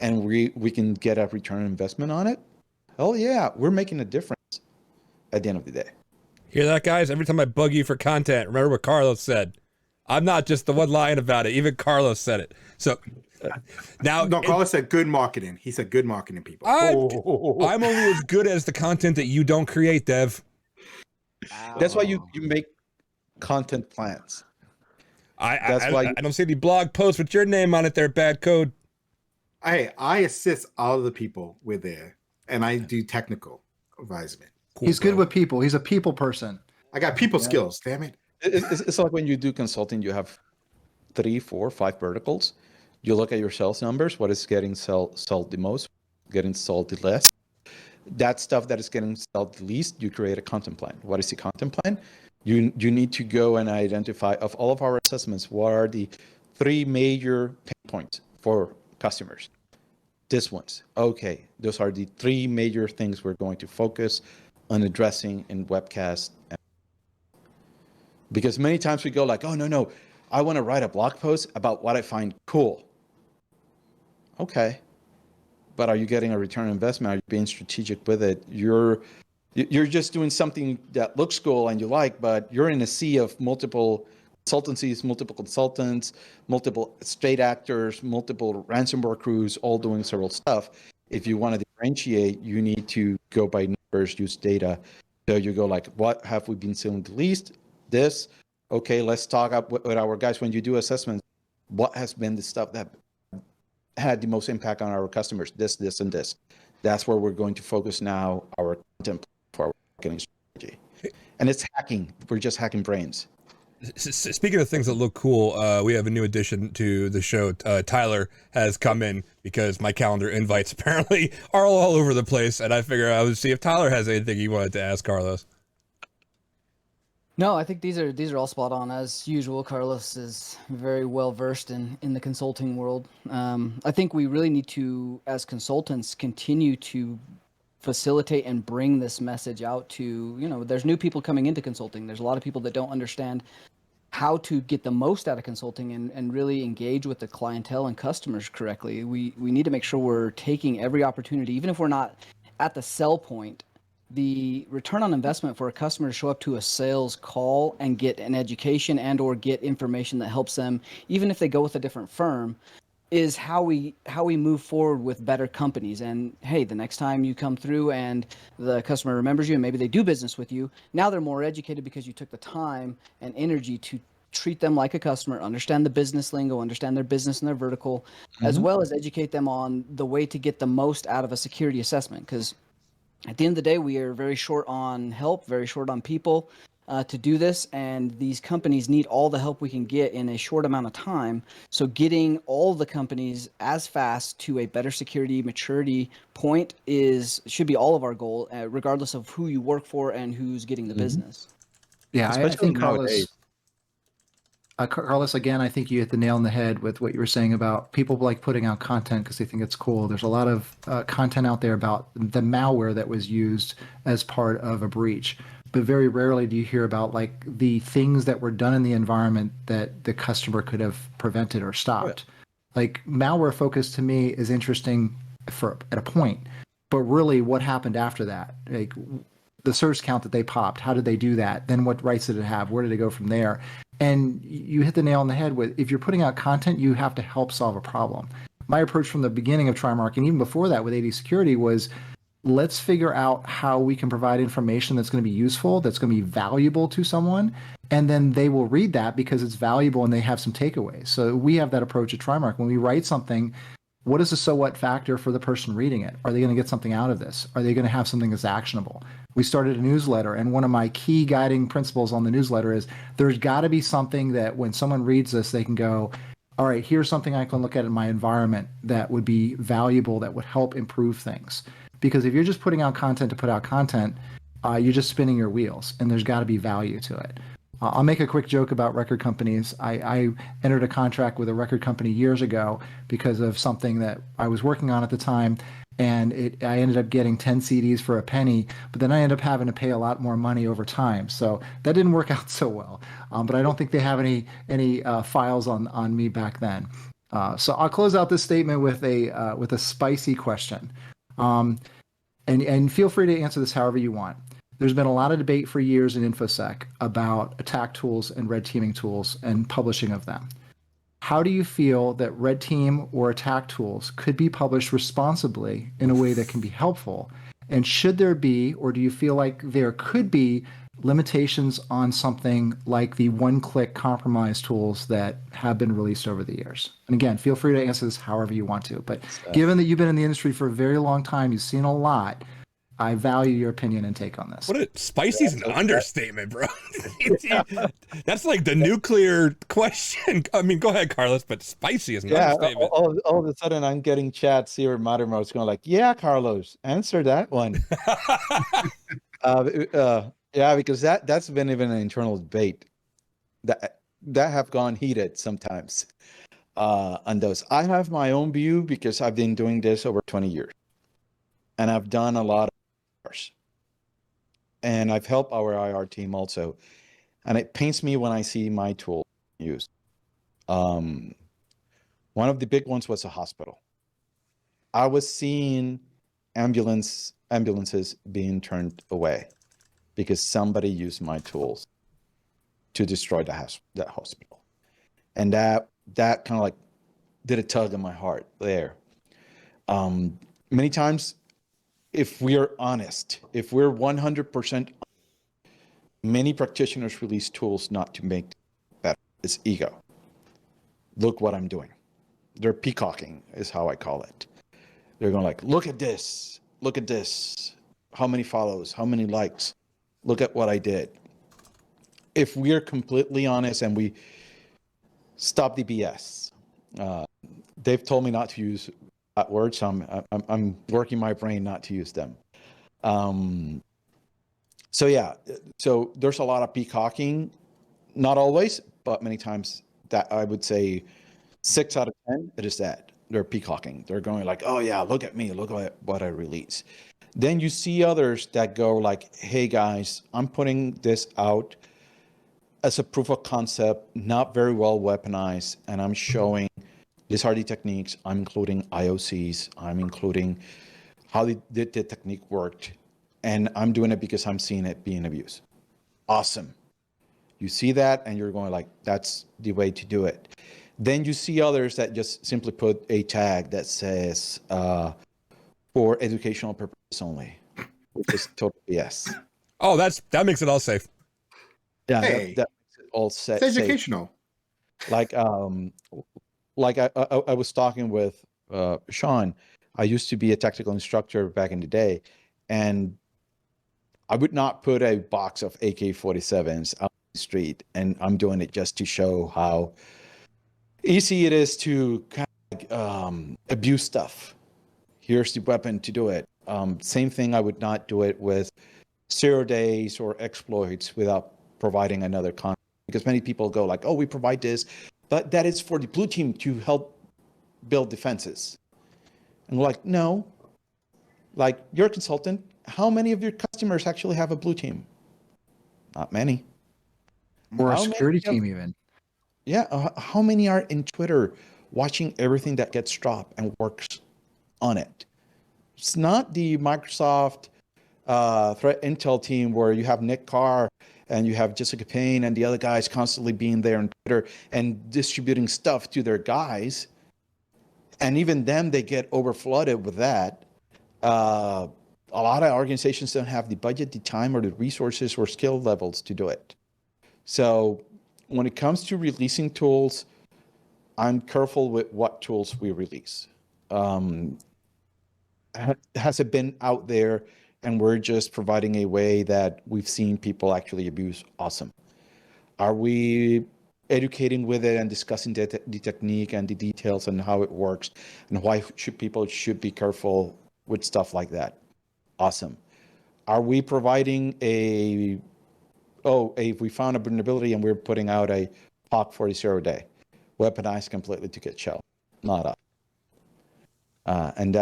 and we can get a return on investment on it, hell yeah, we're making a difference at the end of the day. Hear that, guys? Every time I bug you for content, remember what Carlos said. I'm not just the one lying about it. Even Carlos said it. So now, no, Carlos said good marketing. He said good marketing, people. I'm only as good as the content that you don't create, Dev. That's why you make content plans. I don't see any blog posts with your name on it there, bad code. I assist all of the people with there, and I do technical advisement. Cool, he's good with people. He's a people person. I got people skills, damn it. It's like when you do consulting, you have 3, 4, 5 verticals. You look at your sales numbers, what is getting sold the most, getting sold the less. That stuff that is getting sold the least, you create a content plan. What is the content plan? You need to go and identify, of all of our assessments, what are the 3 major pain points for customers? This ones. Okay, those are the 3 major things we're going to focus on addressing in webcast. Because many times we go like, oh, no, I want to write a blog post about what I find cool. Okay, but are you getting a return on investment? Are you being strategic with it? You're just doing something that looks cool and you like, but you're in a sea of multiple consultancies, multiple consultants, multiple state actors, multiple ransomware crews, all doing several stuff. If you want to differentiate, you need to go by numbers, use data. So you go like, what have we been selling the least? This. Okay, let's talk up with our guys. When you do assessments, what has been the stuff that had the most impact on our customers? This, and this. That's where we're going to focus now our content for our marketing strategy. And it's hacking. We're just hacking brains. Speaking of things that look cool, we have a new addition to the show. Tyler has come in because my calendar invites apparently are all over the place, and I figure I would see if Tyler has anything he wanted to ask Carlos. No, I think these are all spot on. As usual, Carlos is very well versed in the consulting world. I think we really need to, as consultants, continue to facilitate and bring this message out to, there's new people coming into consulting. There's a lot of people that don't understand how to get the most out of consulting and really engage with the clientele and customers correctly. We need to make sure we're taking every opportunity, even if we're not at the sell point, the return on investment for a customer to show up to a sales call and get an education and or get information that helps them, even if they go with a different firm, is how we move forward with better companies. And hey, the next time you come through and the customer remembers you and maybe they do business with you, now they're more educated because you took the time and energy to treat them like a customer, understand the business lingo, understand their business and their vertical, as well as educate them on the way to get the most out of a security assessment. Because at the end of the day, we are very short on help, very short on people to do this, and these companies need all the help we can get in a short amount of time. So getting all the companies as fast to a better security maturity point should be all of our goal, regardless of who you work for and who's getting the business. Yeah, I Especially think nowadays. Carlos, again, I think you hit the nail on the head with what you were saying about people like putting out content because they think it's cool. There's a lot of content out there about the malware that was used as part of a breach, but very rarely do you hear about like the things that were done in the environment that the customer could have prevented or stopped. Like malware focus to me is interesting at a point, but really what happened after that? Like the surge count that they popped, how did they do that? Then what rights did it have? Where did it go from there? And you hit the nail on the head with, if you're putting out content, you have to help solve a problem. My approach from the beginning of Trimark, and even before that with AD Security, was let's figure out how we can provide information that's going to be useful, that's going to be valuable to someone, and then they will read that because it's valuable and they have some takeaways. So we have that approach at Trimark. When we write something, what is the so what factor for the person reading it? Are they going to get something out of this? Are they going to have something that's actionable? We started a newsletter, and one of my key guiding principles on the newsletter is there's got to be something that when someone reads this, they can go, all right, here's something I can look at in my environment that would be valuable, that would help improve things. Because if you're just putting out content to put out content, you're just spinning your wheels, and there's got to be value to it. I'll make a quick joke about record companies. I entered a contract with a record company years ago because of something that I was working on at the time, and I ended up getting 10 CDs for a penny, but then I ended up having to pay a lot more money over time. So that didn't work out so well. But I don't think they have any files on me back then. So I'll close out this statement with a spicy question, and feel free to answer this however you want. There's been a lot of debate for years in InfoSec about attack tools and red teaming tools and publishing of them. How do you feel that red team or attack tools could be published responsibly in a way that can be helpful? And should there be, or do you feel like there could be limitations on something like the one-click compromise tools that have been released over the years? And again, feel free to answer this however you want to. But given that you've been in the industry for a very long time, you've seen a lot, I value your opinion and take on this. Spicy is an understatement, bro. That's like the nuclear question. I mean, go ahead, Carlos, but spicy is an understatement. All of a sudden, I'm getting chats here. Mattermost going like, "Yeah, Carlos, answer that one." Yeah, because that's been even an internal debate that have gone heated sometimes on those. I have my own view because I've been doing this over 20 years, and I've done a lot of IRs, and I've helped our IR team also, and it pains me when I see my tool used. One of the big ones was a hospital. I was seeing ambulances being turned away because somebody used my tools to destroy that hospital, and that kind of like did a tug in my heart there. Many times, if we're honest, if we're 100%, many practitioners release tools not to make better. It's ego. Look what I'm doing. They're peacocking is how I call it. They're going like, look at this, how many follows, how many likes, look at what I did. If we're completely honest and we stop the BS, they've told me not to use that word, so I'm working my brain not to use them. So there's a lot of peacocking, not always, but many times. That I would say 6 out of 10, it is that they're peacocking. They're going like, oh yeah, look at me, look at what I release. Then you see others that go like, hey guys, I'm putting this out as a proof of concept, not very well weaponized, and I'm showing these are the techniques. I'm including IOCs. I'm including how the technique worked. and I'm doing it because I'm seeing it being abused. Awesome. You see that and you're going like, that's the way to do it. Then you see others that just simply put a tag that says for educational purposes only, which is total BS. Oh, that makes it all safe. Yeah, Hey, that makes it all set. it's educational. Like I was talking with Sean. I used to be a technical instructor back in the day, and I would not put a box of AK-47s out on the street, and I'm doing it just to show how easy it is to kind of abuse stuff. Here's the weapon to do it. Same thing, I would not do it with 0 days or exploits without providing another content, because many people go like, oh, we provide this, but that is for the blue team to help build defenses. And we're like, no, like you're a consultant. How many of your customers actually have a blue team? Not many. Or a How security many of- team, even. Yeah, how many are in Twitter watching everything that gets dropped and works on it? It's not the Microsoft threat intel team where you have Nick Carr and you have Jessica Payne and the other guys constantly being there on Twitter and distributing stuff to their guys. And even them, they get overflooded with that. A lot of organizations don't have the budget, the time, or the resources or skill levels to do it. So when it comes to releasing tools, I'm careful with what tools we release. Has it been out there and we're just providing a way that we've seen people actually abuse? Awesome. Are we educating with it and discussing the technique and the details and how it works and why people should be careful with stuff like that? Awesome. Are we providing if we found a vulnerability and we're putting out a POC 40 day, weaponized completely to get shelled? Not up. And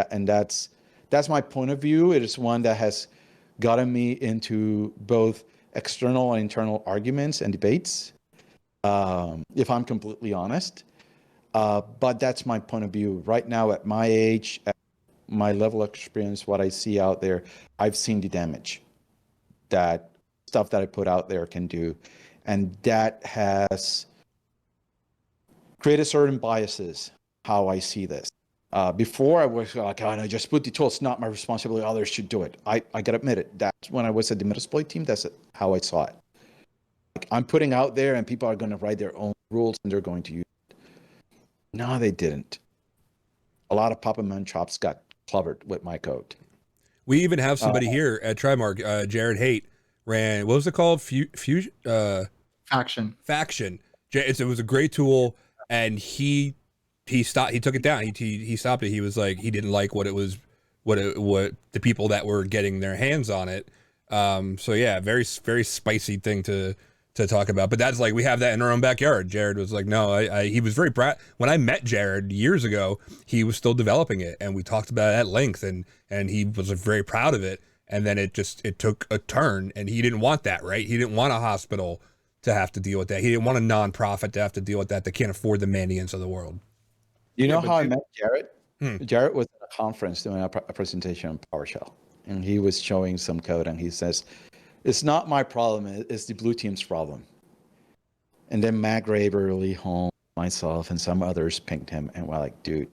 that's my point of view. It is one that has gotten me into both external and internal arguments and debates, if I'm completely honest. But that's my point of view. Right now, at my age, at my level of experience, what I see out there, I've seen the damage that stuff that I put out there can do. And that has created certain biases, how I see this. Before I was like, oh, no, just put the tool. It's not my responsibility. Others should do it. I got to admit it. That's when I was at the Metasploit team. That's how I saw it. Like, I'm putting out there and people are going to write their own rules and they're going to use it. No, they didn't. A lot of Papa Man chops got clobbered with my code. We even have somebody here at Trimark, Jared Haight, ran, what was it called? Fusion? Faction. It was a great tool, and he stopped. He took it down. He stopped it. He was like, he didn't like what the people that were getting their hands on it. So yeah, very very spicy thing to talk about. But that's like, we have that in our own backyard. Jared was like, no, he was very proud. When I met Jared years ago, he was still developing it, and we talked about it at length, and he was very proud of it. And then it took a turn, and he didn't want that, right? He didn't want a hospital to have to deal with that. He didn't want a nonprofit to have to deal with that. They can't afford the Mandiants of the world. You know how I met Jared? Jared was at a conference doing a presentation on PowerShell, and he was showing some code, and he says, it's not my problem, it's the blue team's problem. And then Matt Graberly, Holmes, myself, and some others pinged him, and we're like, dude,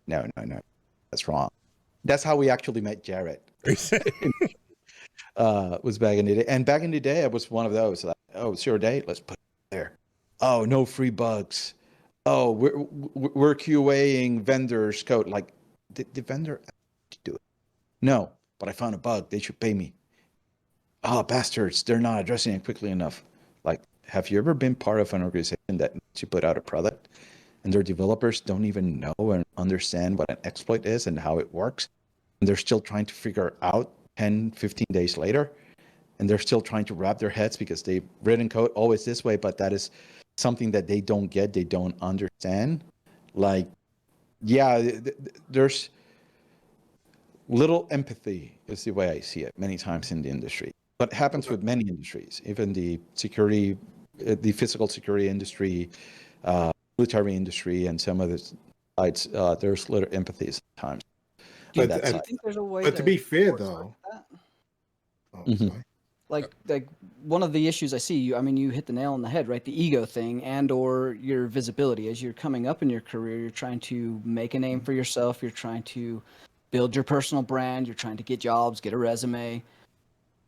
no, that's wrong. That's how we actually met Jared. Was back in the day. And back in the day, I was one of those, like, oh, 0 day, let's put it there. Oh, no free bugs. Oh, we're QAing vendors' code. Like, the vendor do it? No, but I found a bug. They should pay me. Oh, bastards! They're not addressing it quickly enough. Like, have you ever been part of an organization that needs to put out a product, and their developers don't even know and understand what an exploit is and how it works, and they're still trying to figure out 10, 15 days later, and they're still trying to wrap their heads because they've written code always this way, but that is something that they don't get, they don't understand. Like, yeah, there's little empathy is the way I see it many times in the industry. But it happens with many industries, even the security, the physical security industry, military industry, and some of the sides, there's little empathy sometimes. But Do you think there's a way to be fair, though, that? Mhm. sorry. Like one of the issues I see, you hit the nail on the head, right? The ego thing and or your visibility. As you're coming up in your career, you're trying to make a name for yourself, you're trying to build your personal brand, you're trying to get jobs, get a resume.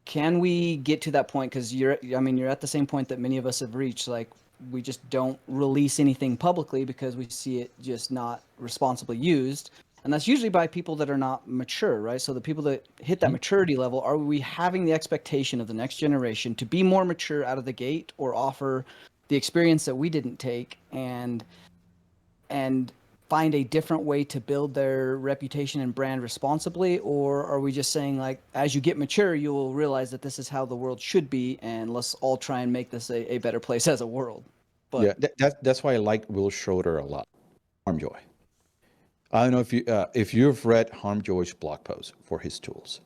Can we get to that point? Because you're at the same point that many of us have reached. Like, we just don't release anything publicly because we see it just not responsibly used. And that's usually by people that are not mature, right? So the people that hit that maturity level, are we having the expectation of the next generation to be more mature out of the gate, or offer the experience that we didn't take and find a different way to build their reputation and brand responsibly? Or are we just saying, like, as you get mature, you'll realize that this is how the world should be, and let's all try and make this a better place as a world? But That's why I like Will Schroeder a lot. Harmjoy. I don't know if you've read Harmjoy's blog post for his tools.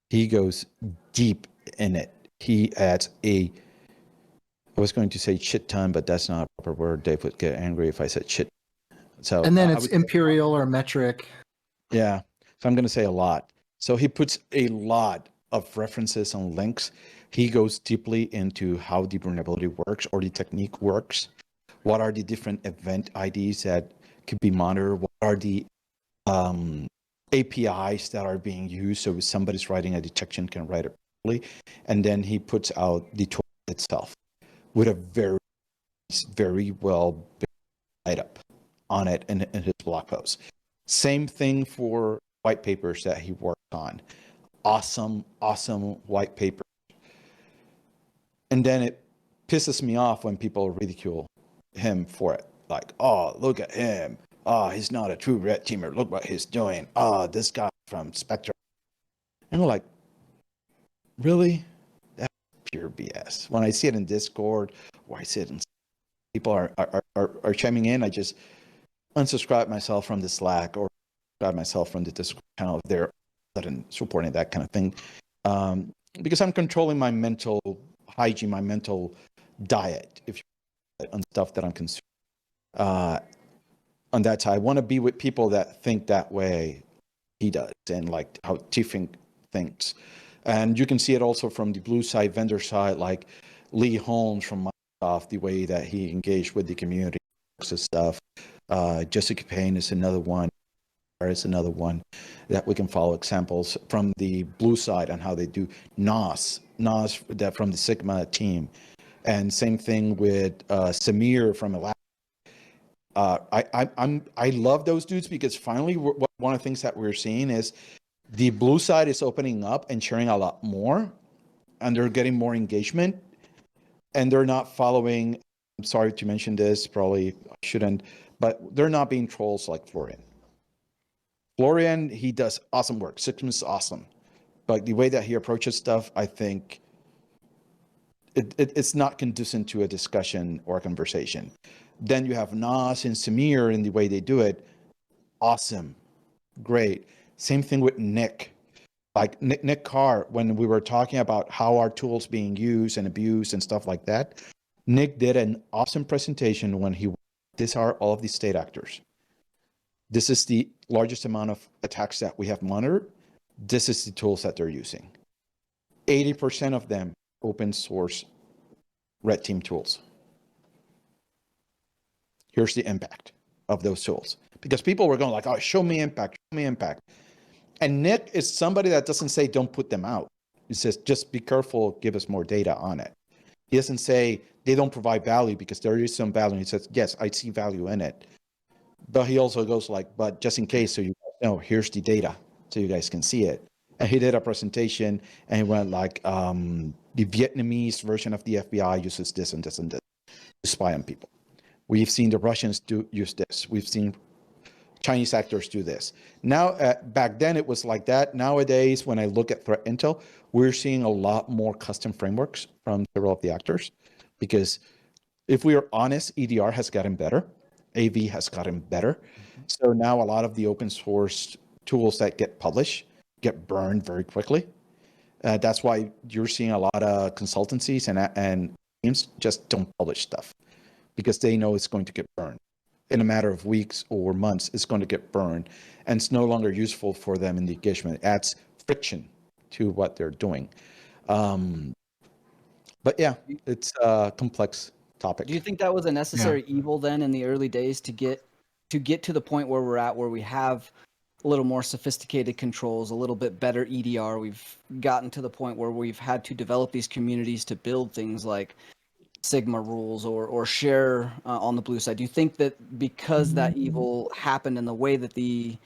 He goes deep in it. He adds I was going to say shit ton, but that's not a proper word. Dave would get angry if I said shit. So And then it's imperial or metric. Yeah. So I'm going to say a lot. So he puts a lot of references and links. He goes deeply into how the vulnerability works or the technique works. What are the different event IDs that could be monitored? What are the APIs that are being used so if somebody's writing a detection can write it properly? And then he puts out the tool itself with a very, very well write-up on it in his blog post. Same thing for white papers that he worked on. Awesome white paper. And then it pisses me off when people ridicule him for it. Like, oh, look at him. Oh, he's not a true red teamer. Look what he's doing. Oh, this guy from Spectre. And I'm like, really? That's pure BS. When I see it in Discord or I see it in people are chiming in, I just unsubscribe myself from the Slack or subscribe myself from the Discord channel if they're supporting that kind of thing. Because I'm controlling my mental hygiene, my mental diet, if you on stuff that I'm consuming. On that side, I want to be with people that think that way he does and like how Tiffin thinks. And you can see it also from the blue side, vendor side, like Lee Holmes from Microsoft, the way that he engaged with the community and stuff. Jessica Payne is another one. Is another one that we can follow examples from the blue side on how they do. Nas that from the Sigma team, and same thing with Samir from Elastic. I love those dudes because finally one of the things that we're seeing is the blue side is opening up and sharing a lot more, and they're getting more engagement, and they're not following. I'm sorry to mention this, probably I shouldn't, but they're not being trolls like Florian. Florian, he does awesome work. Sigma's awesome. But the way that he approaches stuff, I think it's not conducive to a discussion or a conversation. Then you have Nas and Samir in the way they do it. Awesome. Great. Same thing with Nick. Like Nick Carr, when we were talking about how our tools being used and abused and stuff like that, Nick did an awesome presentation when these are all of the state actors. This is the largest amount of attacks that we have monitored. This is the tools that they're using. 80% of them open source red team tools. Here's the impact of those tools. Because people were going like, oh, show me impact. And Nick is somebody that doesn't say, don't put them out. He says, just be careful, give us more data on it. He doesn't say they don't provide value because there is some value. He says, yes, I see value in it. But he also goes like, but just in case, so you know, here's the data, so you guys can see it. And he did a presentation, and he went like, the Vietnamese version of the FBI uses this and this and this to spy on people. We've seen the Russians use this. We've seen Chinese actors do this. Now, back then it was like that. Nowadays, when I look at threat intel, we're seeing a lot more custom frameworks from several of the actors, because if we are honest, EDR has gotten better. AV has gotten better. So now a lot of the open source tools that get published get burned very quickly. That's why you're seeing a lot of consultancies and teams just don't publish stuff because they know it's going to get burned. In a matter of weeks or months, it's going to get burned, and it's no longer useful for them in the engagement. It adds friction to what they're doing. But yeah, it's a complex topic. Do you think that was a necessary evil then in the early days to get to the point where we're at, where we have a little more sophisticated controls, a little bit better EDR? We've gotten to the point where we've had to develop these communities to build things like Sigma rules or share on the blue side. Do you think that because that evil happened in the way that the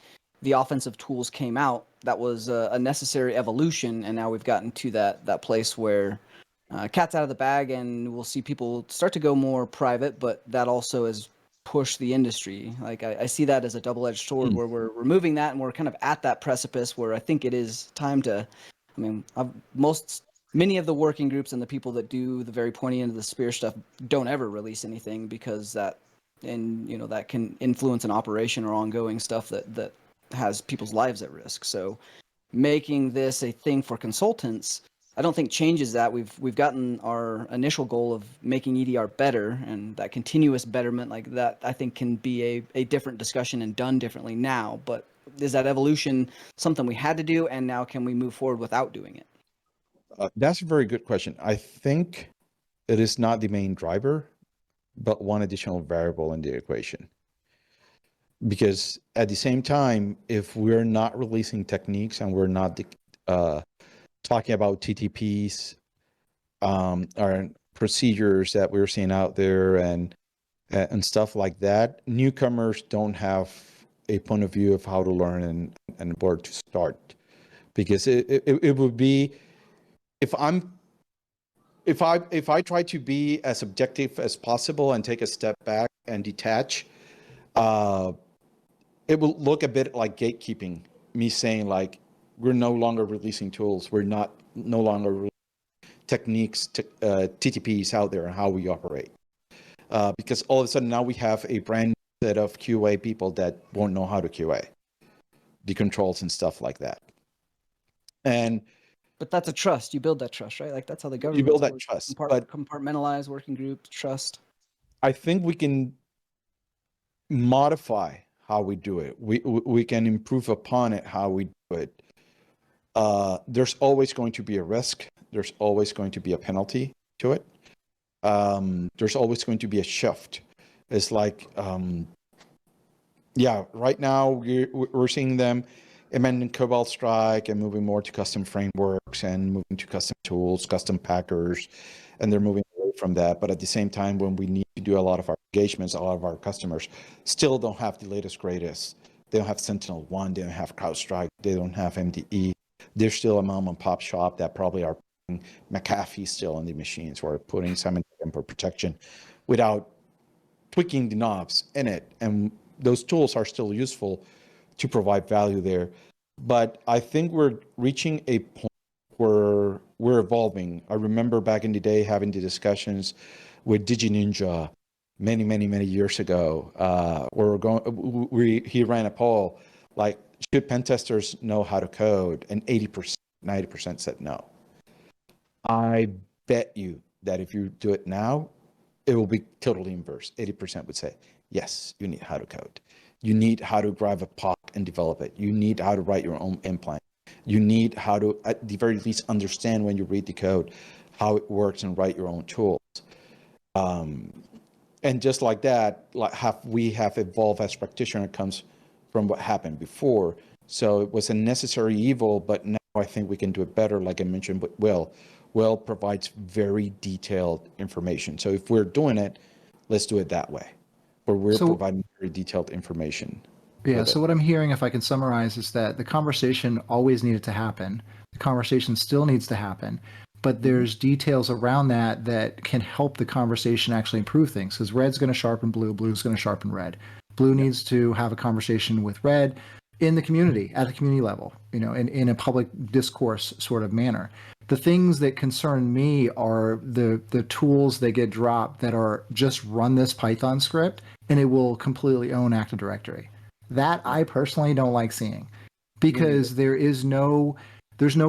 offensive tools came out, that was a necessary evolution, and now we've gotten to that place where cat's out of the bag, and we'll see people start to go more private, but that also has pushed the industry. Like I see that as a double-edged sword, where we're removing that, and we're kind of at that precipice where I think it is time to. I mean, many of the working groups and the people that do the very pointy end of the spear stuff don't ever release anything, because that can influence an operation or ongoing stuff that has people's lives at risk. So making this a thing for consultants, I don't think changes that. We've gotten our initial goal of making EDR better, and that continuous betterment like that, I think, can be a different discussion and done differently now. But is that evolution something we had to do, and now can we move forward without doing it? That's a very good question. I think it is not the main driver, but one additional variable in the equation. Because at the same time, if we're not releasing techniques and we're not talking about TTPs or procedures that we're seeing out there and stuff like that, newcomers don't have a point of view of how to learn and where to start. Because it would be, if I try to be as objective as possible and take a step back and detach, it will look a bit like gatekeeping, me saying like, we're no longer releasing tools, we're no longer releasing techniques, TTPs out there and how we operate. Because all of a sudden now we have a brand new set of QA people that won't know how to QA the controls and stuff like that. But that's a trust. You build that trust, right? Like that's how the government. You build that trust. But compartmentalize working groups, trust. I think we can modify how we do it. We can improve upon it how we do it. There's always going to be a risk. There's always going to be a penalty to it. There's always going to be a shift. It's like, right now we're seeing them amending Cobalt Strike and moving more to custom frameworks and moving to custom tools, custom packers, and they're moving away from that. But at the same time, when we need to do a lot of our engagements, a lot of our customers still don't have the latest, greatest. They don't have Sentinel-1, they don't have CrowdStrike, they don't have MDE. They're still a mom and pop shop that probably are putting McAfee still on the machines, or putting Simon Temper protection without tweaking the knobs in it. And those tools are still useful to provide value there. But I think we're reaching a point where we're evolving. I remember back in the day having the discussions with DigiNinja many years ago, where he ran a poll like, should pen testers know how to code? And 80%, 90% said no. I bet you that if you do it now, it will be totally inverse. 80% would say, yes, you need how to code. You need how to drive a POC and develop it. You need how to write your own implant. You need how to, at the very least, understand when you read the code, how it works, and write your own tools. And just like that, we have evolved as practitioner. It comes from what happened before. So it was a necessary evil, but now I think we can do it better. Like I mentioned with Will. Will provides very detailed information. So if we're doing it, let's do it that way, where we're providing very detailed information. Yeah, so what I'm hearing, if I can summarize, is that the conversation always needed to happen. The conversation still needs to happen, but there's details around that can help the conversation actually improve things, because red's going to sharpen blue, blue's going to sharpen red. Blue needs to have a conversation with red in the community, at the community level, in a public discourse sort of manner. The things that concern me are the tools that get dropped that are just run this Python script and it will completely own Active Directory. That I personally don't like seeing, because there's no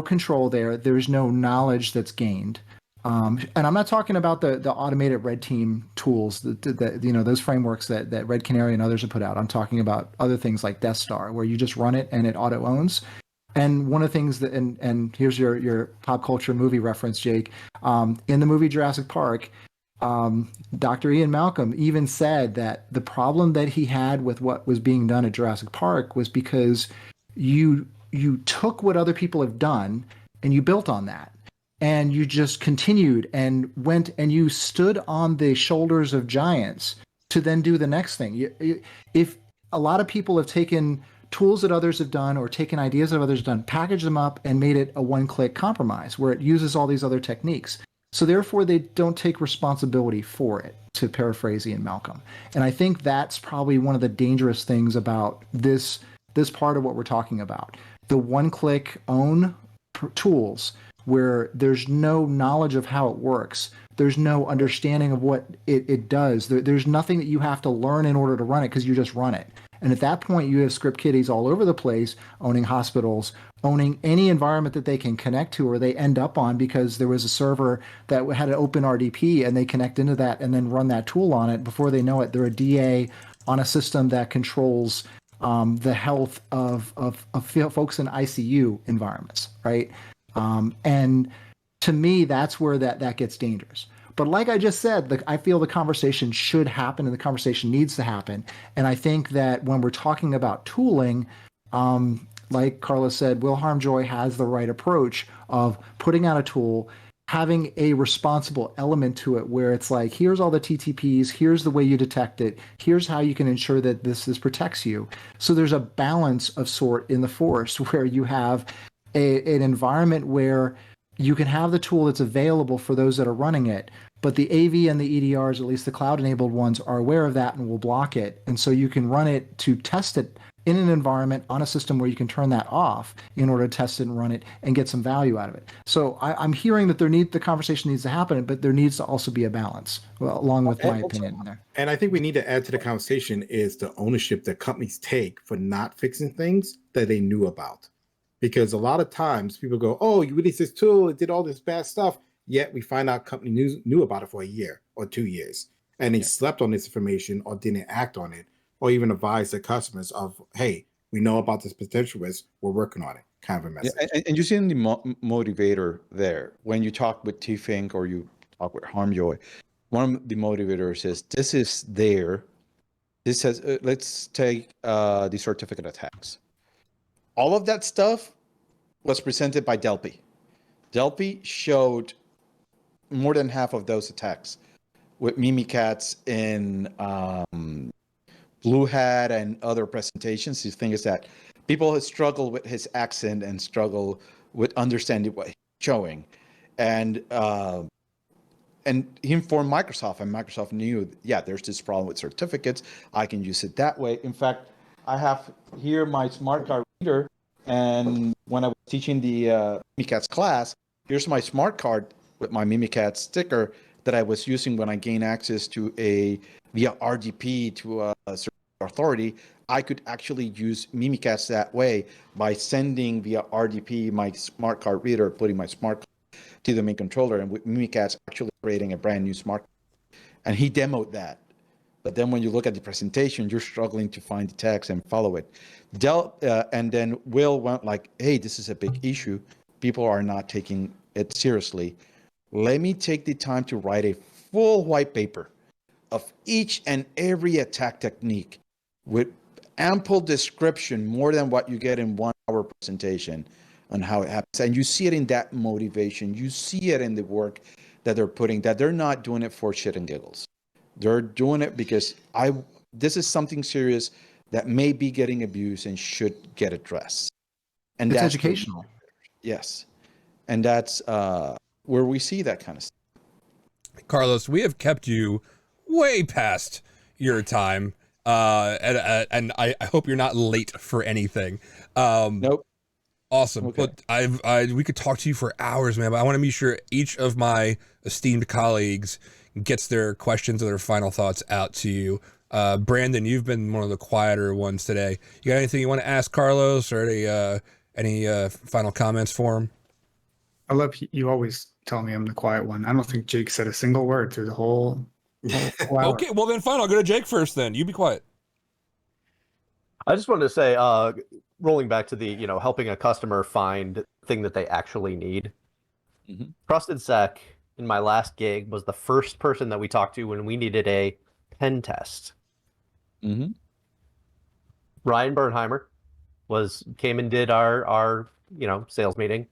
control there. There's no knowledge that's gained. And I'm not talking about the automated red team tools, those frameworks that Red Canary and others have put out. I'm talking about other things like Death Star, where you just run it and it auto owns. And one of the things that, and here's your pop culture movie reference, Jake. In the movie Jurassic Park, Dr. Ian Malcolm even said that the problem that he had with what was being done at Jurassic Park was because you took what other people have done and you built on that. And you just continued and went and you stood on the shoulders of giants to then do the next thing. If a lot of people have taken tools that others have done or taken ideas that others have done, packaged them up and made it a one-click compromise where it uses all these other techniques. So therefore, they don't take responsibility for it, to paraphrase Ian Malcolm. And I think that's probably one of the dangerous things about this part of what we're talking about. The one-click own tools where there's no knowledge of how it works. There's no understanding of what it does. There's nothing that you have to learn in order to run it because you just run it. And at that point, you have script kiddies all over the place, owning hospitals, owning any environment that they can connect to or they end up on because there was a server that had an open RDP and they connect into that and then run that tool on it. Before they know it, they're a DA on a system that controls the health of folks in ICU environments, right? And to me, that's where that gets dangerous. But like I just said, I feel the conversation should happen and the conversation needs to happen. And I think that when we're talking about tooling, like Carlos said, Will Harmjoy has the right approach of putting out a tool, having a responsible element to it where it's like, here's all the TTPs, here's the way you detect it, here's how you can ensure that this protects you. So there's a balance of sort in the force where you have an environment where you can have the tool that's available for those that are running it, but the AV and the EDRs, at least the cloud-enabled ones, are aware of that and will block it. And so you can run it to test it in an environment on a system where you can turn that off in order to test it and run it and get some value out of it. So I'm hearing that the conversation needs to happen, but there needs to also be a balance, along with my opinion there. And I think we need to add to the conversation is the ownership that companies take for not fixing things that they knew about. Because a lot of times people go, oh, you released this tool, it did all this bad stuff. Yet we find out company knew about it for a year or 2 years. And they slept on this information or didn't act on it or even advise their customers of, hey, we know about this potential risk, we're working on it, kind of a message. Yeah, and you see the motivator there. When you talk with T-Fink or you talk with Harmjoy, one of the motivators is, this is there. This says, let's take the certificate attacks. All of that stuff was presented by Delphi. Delphi showed more than half of those attacks with Mimikatz in Blue Hat and other presentations. The thing is that people struggle with his accent and struggle with understanding what he's showing. And he informed Microsoft, and Microsoft knew, yeah, there's this problem with certificates. I can use it that way. In fact, I have here my smart card reader, and when I was teaching the Mimikatz class, here's my smart card with my Mimikatz sticker that I was using when I gained access to via RDP to a certain authority. I could actually use Mimikatz that way by sending via RDP my smart card reader, putting my smart card to the main controller, and with Mimikatz actually creating a brand new smart card. And he demoed that. But then when you look at the presentation, you're struggling to find the text and follow it. And then Will went like, hey, this is a big issue. People are not taking it seriously. Let me take the time to write a full white paper of each and every attack technique with ample description, more than what you get in 1 hour presentation on how it happens. And you see it in that motivation. You see it in the work that they're putting, that they're not doing it for shit and giggles. They're doing it because this is something serious that may be getting abused and should get addressed. And it's that's educational. Yes. And that's where we see that kind of stuff. Carlos, we have kept you way past your time. And I hope you're not late for anything. Nope. Awesome. Okay. But we could talk to you for hours, man, but I want to be sure each of my esteemed colleagues gets their questions or their final thoughts out to you. Brandon, you've been one of the quieter ones today. You got anything you want to ask Carlos, or any final comments for him? I love you always tell me I'm the quiet one. I don't think Jake said a single word through the whole hour. Okay, well then fine. I'll go to Jake first then. You be quiet. I just wanted to say, rolling back to the, helping a customer find the thing that they actually need. Mm-hmm. Trusted Sec in my last gig was the first person that we talked to when we needed a pen test. Mm-hmm. Ryan Bernheimer came and did our sales meeting,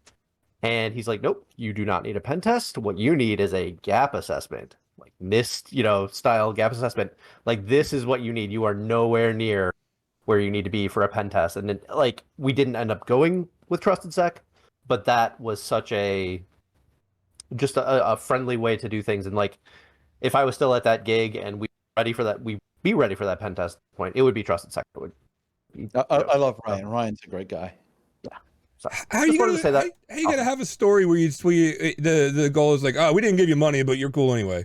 and he's like, nope, you do not need a pen test. What you need is a gap assessment, like NIST, style gap assessment. Like, this is what you need. You are nowhere near where you need to be for a pen test. And then, like, we didn't end up going with Trusted Sec, but that was such just a friendly way to do things. And like, if I was still at that gig and we be ready for that pen test point, it would be Trusted Sec. It would be, I love Ryan. Ryan's a great guy. Yeah. So, How are you gonna have a story where the goal is like, oh, we didn't give you money, but you're cool anyway?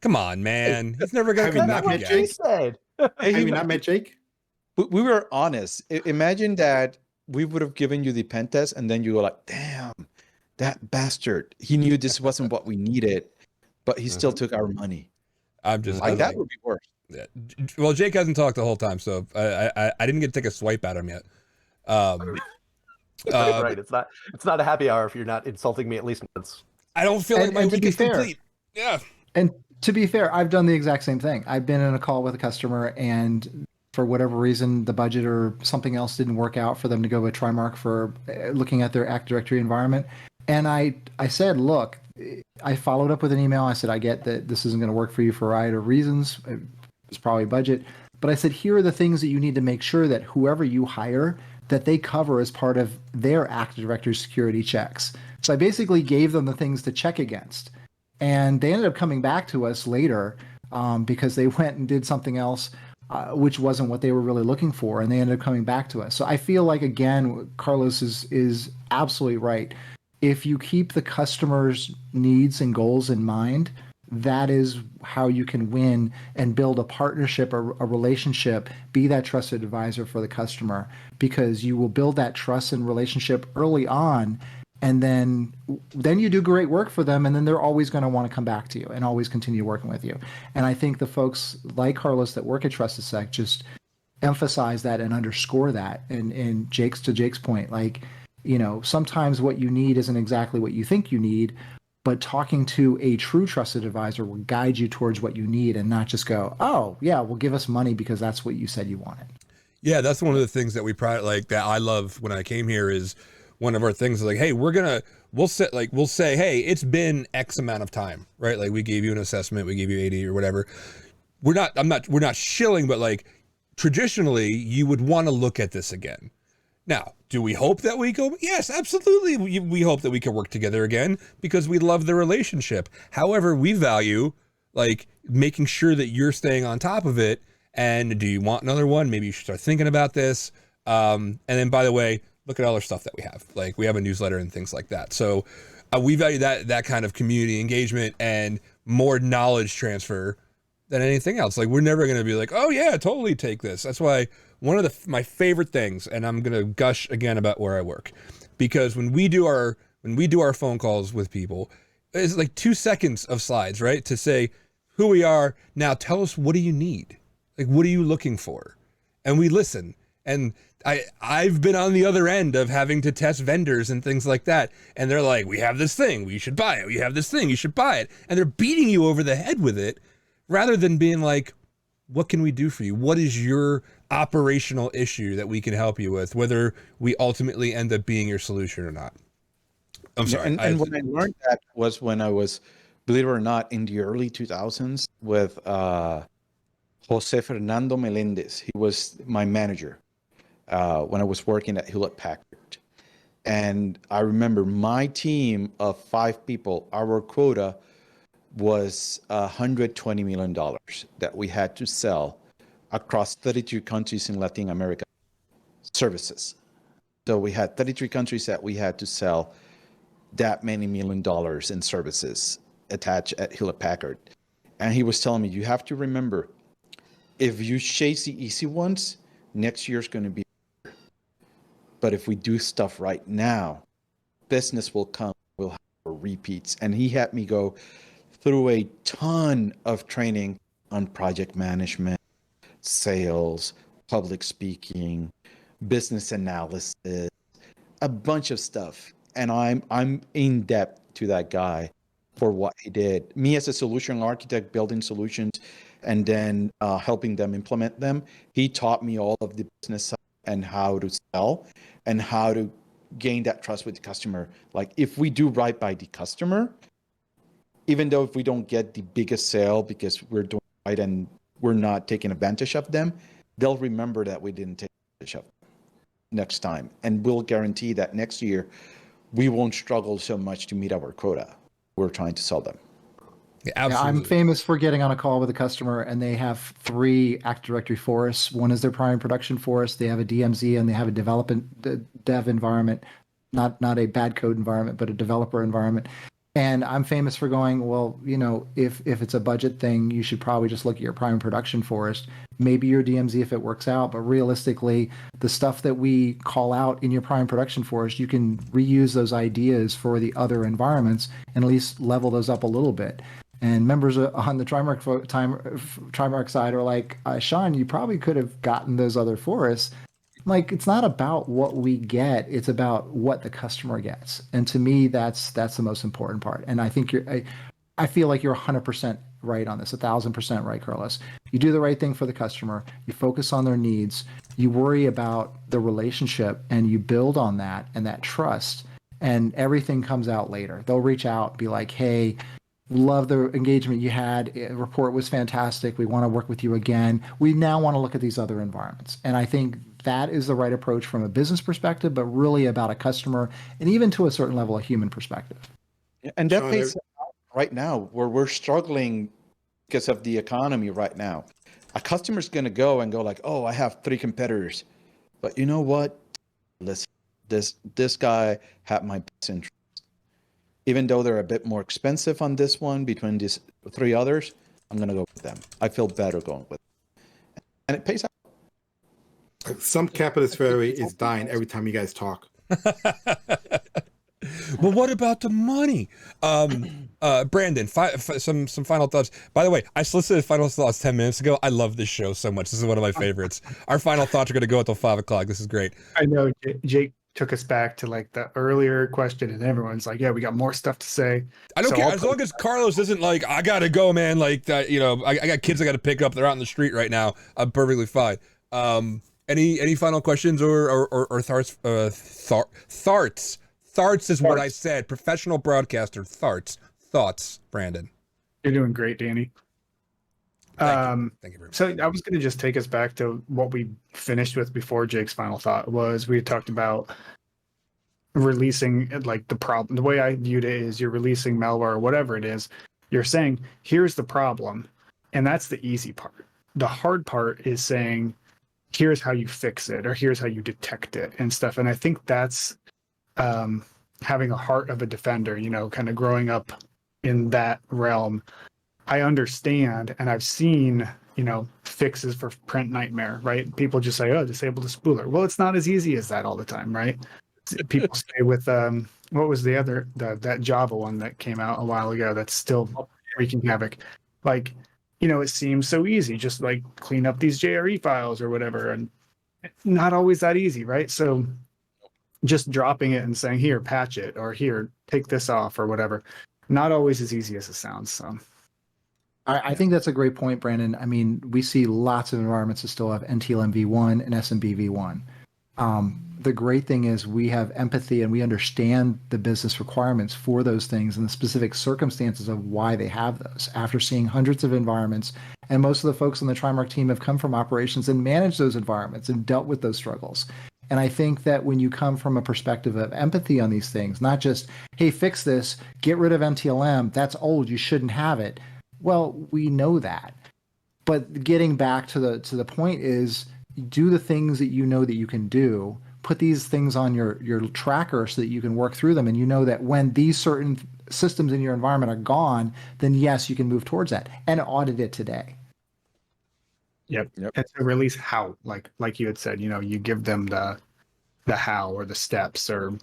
Come on, man. He's never gonna Have you come not back met again. Jake? Hey, Have you not met Jake? we were honest. Imagine that we would have given you the pen test, and then you were like, damn, that bastard. He knew this wasn't what we needed, but he still took our money. I'm just Like, that would be worse. Yeah. Well, Jake hasn't talked the whole time, so I didn't get to take a swipe at him yet. Right. It's not a happy hour if you're not insulting me at least once. I don't feel like my And to week be is fair- complete. Yeah. And to be fair, I've done the exact same thing. I've been in a call with a customer, and for whatever reason, the budget or something else didn't work out for them to go with Trimark for looking at their Active Directory environment. And I said, look, I followed up with an email. I said, I get that this isn't going to work for you for a variety of reasons. It's probably budget. But I said, here are the things that you need to make sure that whoever you hire, that they cover as part of their Active Directory security checks. So I basically gave them the things to check against. And they ended up coming back to us later because they went and did something else, which wasn't what they were really looking for. And they ended up coming back to us. So I feel like, again, Carlos is absolutely right. If you keep the customer's needs and goals in mind, that is how you can win and build a partnership, a relationship, be that trusted advisor for the customer, because you will build that trust and relationship early on. And then you do great work for them, and then they're always going to want to come back to you and always continue working with you. And I think the folks like Carlos that work at Trusted Sec just emphasize that and underscore that. And Jake's point, like, sometimes what you need isn't exactly what you think you need, but talking to a true trusted advisor will guide you towards what you need and not just go, oh, yeah, well, give us money because that's what you said you wanted. Yeah, that's one of the things that we that I love when I came here is one of our things is like, hey, we'll say, hey, it's been X amount of time, right? Like, we gave you an assessment, we gave you 80 or whatever. We're not shilling, but like, traditionally you would want to look at this again. Now, do we hope that we go? Yes, absolutely. We hope that we can work together again because we love the relationship. However, we value like making sure that you're staying on top of it. And do you want another one? Maybe you should start thinking about this. And then, by the way, look at all our stuff that we have. Like, we have a newsletter and things like that. So we value that kind of community engagement and more knowledge transfer than anything else. Like, we're never going to be like, oh yeah, totally take this. That's why one of my favorite things, and I'm going to gush again about where I work, because when we do our phone calls with people, it's like 2 seconds of slides, right? To say who we are. Now tell us, what do you need? Like, what are you looking for? And we listen. And I've been on the other end of having to test vendors and things like that. And they're like, we have this thing, we should buy it. We have this thing, you should buy it. And they're beating you over the head with it rather than being like, what can we do for you? What is your operational issue that we can help you with, whether we ultimately end up being your solution or not? I'm sorry. And when I learned that was when I was, believe it or not, in the early 2000s with Jose Fernando Melendez. He was my manager when I was working at Hewlett Packard. And I remember my team of 5 people, our quota was $120 million that we had to sell across 32 countries in Latin America services. So we had 33 countries that we had to sell that many $1 million in services attached at Hewlett Packard. And he was telling me, you have to remember, if you chase the easy ones, next year's going to be better. But if we do stuff right now, business will come, we'll have repeats. And he had me go through a ton of training on project management, sales, public speaking, business analysis, a bunch of stuff. And I'm in depth to that guy for what he did. Me as a solution architect, building solutions and then helping them implement them. He taught me all of the business side and how to sell and how to gain that trust with the customer. Like if we do right by the customer, even though if we don't get the biggest sale because we're doing right and we're not taking advantage of them, they'll remember that we didn't take advantage of them next time. And we'll guarantee that next year we won't struggle so much to meet our quota we're trying to sell them. Yeah, Yeah, absolutely. I'm famous for getting on a call with a customer and they have 3 Active Directory forests. One is their primary production forest. They have a DMZ and they have a dev environment, not a bad code environment, but a developer environment. And I'm famous for going, well, you know, if it's a budget thing, you should probably just look at your prime production forest, maybe your DMZ if it works out. But realistically, the stuff that we call out in your prime production forest, you can reuse those ideas for the other environments and at least level those up a little bit. And members on the Trimark side are like, Sean, you probably could have gotten those other forests. Like, it's not about what we get, it's about what the customer gets. And to me, that's the most important part. And I think I feel like you're 100% right on this, 1,000% right, Carlos. You do the right thing for the customer, you focus on their needs, you worry about the relationship, and you build on that and that trust, and everything comes out later. They'll reach out, be like, hey, love the engagement you had. The report was fantastic. We want to work with you again. We now want to look at these other environments. And I think that is the right approach from a business perspective, but really about a customer and even to a certain level, a human perspective. And that Sean, pays out right now where we're struggling because of the economy right now. A customer's going to go like, oh, I have 3 competitors. But you know what? Listen, this guy had my best interest. Even though they're a bit more expensive on this one between these 3 others, I'm going to go with them. I feel better going with them. And it pays out. Some capitalist fairy is dying every time you guys talk. Well, what about the money? Brandon, some final thoughts. By the way, I solicited final thoughts 10 minutes ago. I love this show so much. This is one of my favorites. Our final thoughts are going to go until 5 o'clock. This is great. I know Jake took us back to like the earlier question, and everyone's like, "Yeah, we got more stuff to say." I don't So care I'll as put- long as Carlos isn't like, I gotta go, man. Like that, you know, I got kids I got to pick up. They're out in the street right now. I'm perfectly fine. Any final questions or tharts? Tharts is what I said. Professional broadcaster. Tharts. Thoughts, Brandon. You're doing great, Danny. Thank you very much. So I was going to just take us back to what we finished with before Jake's final thought was we had talked about releasing like the problem. The way I viewed it is you're releasing malware or whatever it is. You're saying, here's the problem. And that's the easy part. The hard part is saying, here's how you fix it or here's how you detect it and stuff. And I think that's having a heart of a defender, you know, kind of growing up in that realm. I understand, and I've seen, you know, fixes for print nightmare, right? People just say, oh, disable the spooler. Well, it's not as easy as that all the time, right? People say with, what was the other, that Java one that came out a while ago that's still wreaking havoc. Like, you know, it seems so easy, just like clean up these JRE files or whatever. And not always that easy, right? So just dropping it and saying, here, patch it, or here, take this off or whatever. Not always as easy as it sounds, so. I think that's a great point, Brandon. I mean, we see lots of environments that still have NTLM v1 and SMB v1. The great thing is we have empathy and we understand the business requirements for those things and the specific circumstances of why they have those. After seeing hundreds of environments, and most of the folks on the Trimark team have come from operations and managed those environments and dealt with those struggles. And I think that when you come from a perspective of empathy on these things, not just, hey, fix this, get rid of NTLM, that's old, you shouldn't have it. Well, we know that, but getting back to the point is do the things that you know that you can do. Put these things on your tracker so that you can work through them, and you know that when these certain systems in your environment are gone, then yes, you can move towards that and audit it today. Yep. And to release how, like you had said, you know, you give them the how or the steps or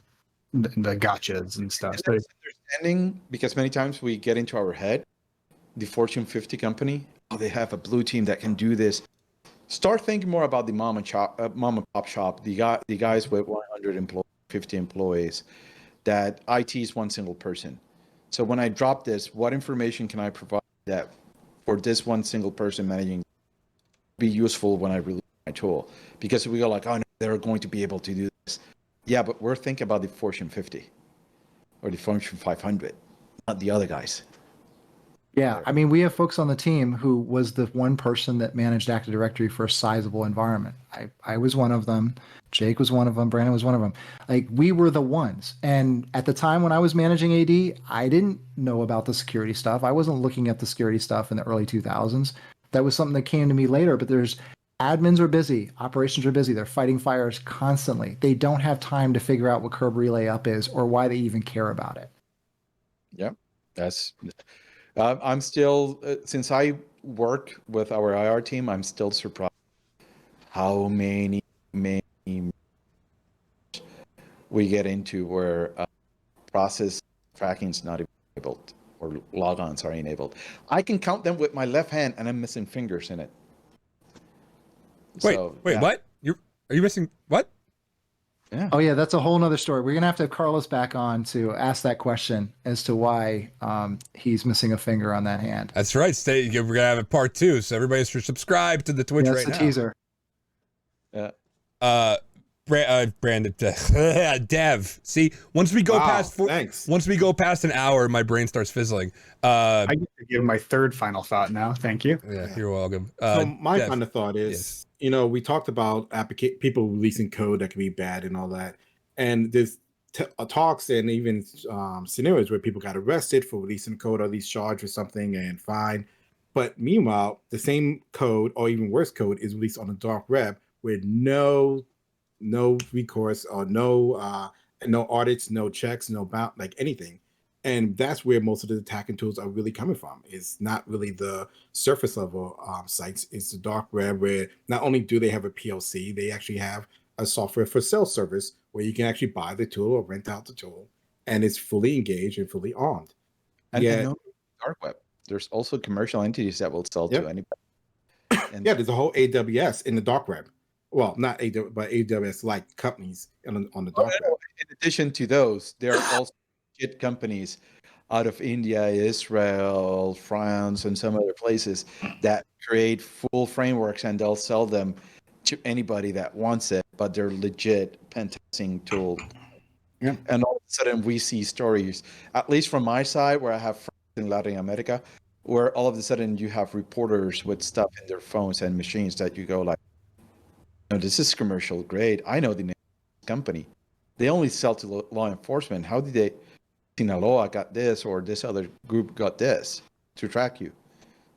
the gotchas and stuff. So, Understanding, because many times we get into our head, the Fortune 50 company, oh, they have a blue team that can do this. Start thinking more about the mom and pop shop, the guys with 100 employees, 50 employees, that IT is one single person. So when I drop this, what information can I provide that for this one single person managing be useful when I release my tool? Because we go like, oh no, they're going to be able to do this. Yeah, but we're thinking about the Fortune 50 or the Fortune 500, not the other guys. Yeah, I mean, we have folks on the team who was the one person that managed Active Directory for a sizable environment. I was one of them. Jake was one of them. Brandon was one of them. Like, we were the ones. And at the time when I was managing AD, I didn't know about the security stuff. I wasn't looking at the security stuff in the early 2000s. That was something that came to me later. But there's admins are busy, operations are busy. They're fighting fires constantly. They don't have time to figure out what curb relay up is or why they even care about it. Yep, that's. I'm still, since I work with our IR team, I'm still surprised how many we get into where process tracking is not enabled or logons are enabled. I can count them with my left hand, and I'm missing fingers in it. Wait, So, wait, yeah. what? Are you missing what? Yeah. Oh yeah, that's a whole nother story. We're gonna have to have Carlos back on to ask that question as to why he's missing a finger on that hand. That's right. We're gonna have a part 2, so everybody should subscribe to the Twitch That's right the now. teaser. Yeah. Brandon, Dev. See, once we go once we go past an hour, my brain starts fizzling. I get to give my third final thought now. Thank you. Yeah, you're welcome. So my Dev. kind of thought is, Yes. we talked about people releasing code that can be bad and all that, and there's talks and even scenarios where people got arrested for releasing code or at least charged or something and fined. But meanwhile, the same code or even worse code is released on the dark web with no recourse or no audits, no checks, no like anything. And that's where most of the attacking tools are really coming from. It's not really the surface level sites. It's the dark web where not only do they have a PLC, they actually have a software for self-service where you can actually buy the tool or rent out the tool, and it's fully engaged and fully armed. And Yeah, no dark web. There's also commercial entities that will sell to anybody. And yeah. There's a whole AWS in the dark web. Well, not AWS, but AWS like companies on the dark web. in addition to those, there are also kit companies out of India, Israel, France, and some other places that create full frameworks, and they'll sell them to anybody that wants it, but they're legit pen testing tool. Yeah. And all of a sudden we see stories, at least from my side, where I have friends in Latin America, where all of a sudden you have reporters with stuff in their phones and machines that you go like, no, this is commercial grade. I know the name of the company. They only sell to law enforcement. How did they? Sinaloa got this, or this other group got this to track you.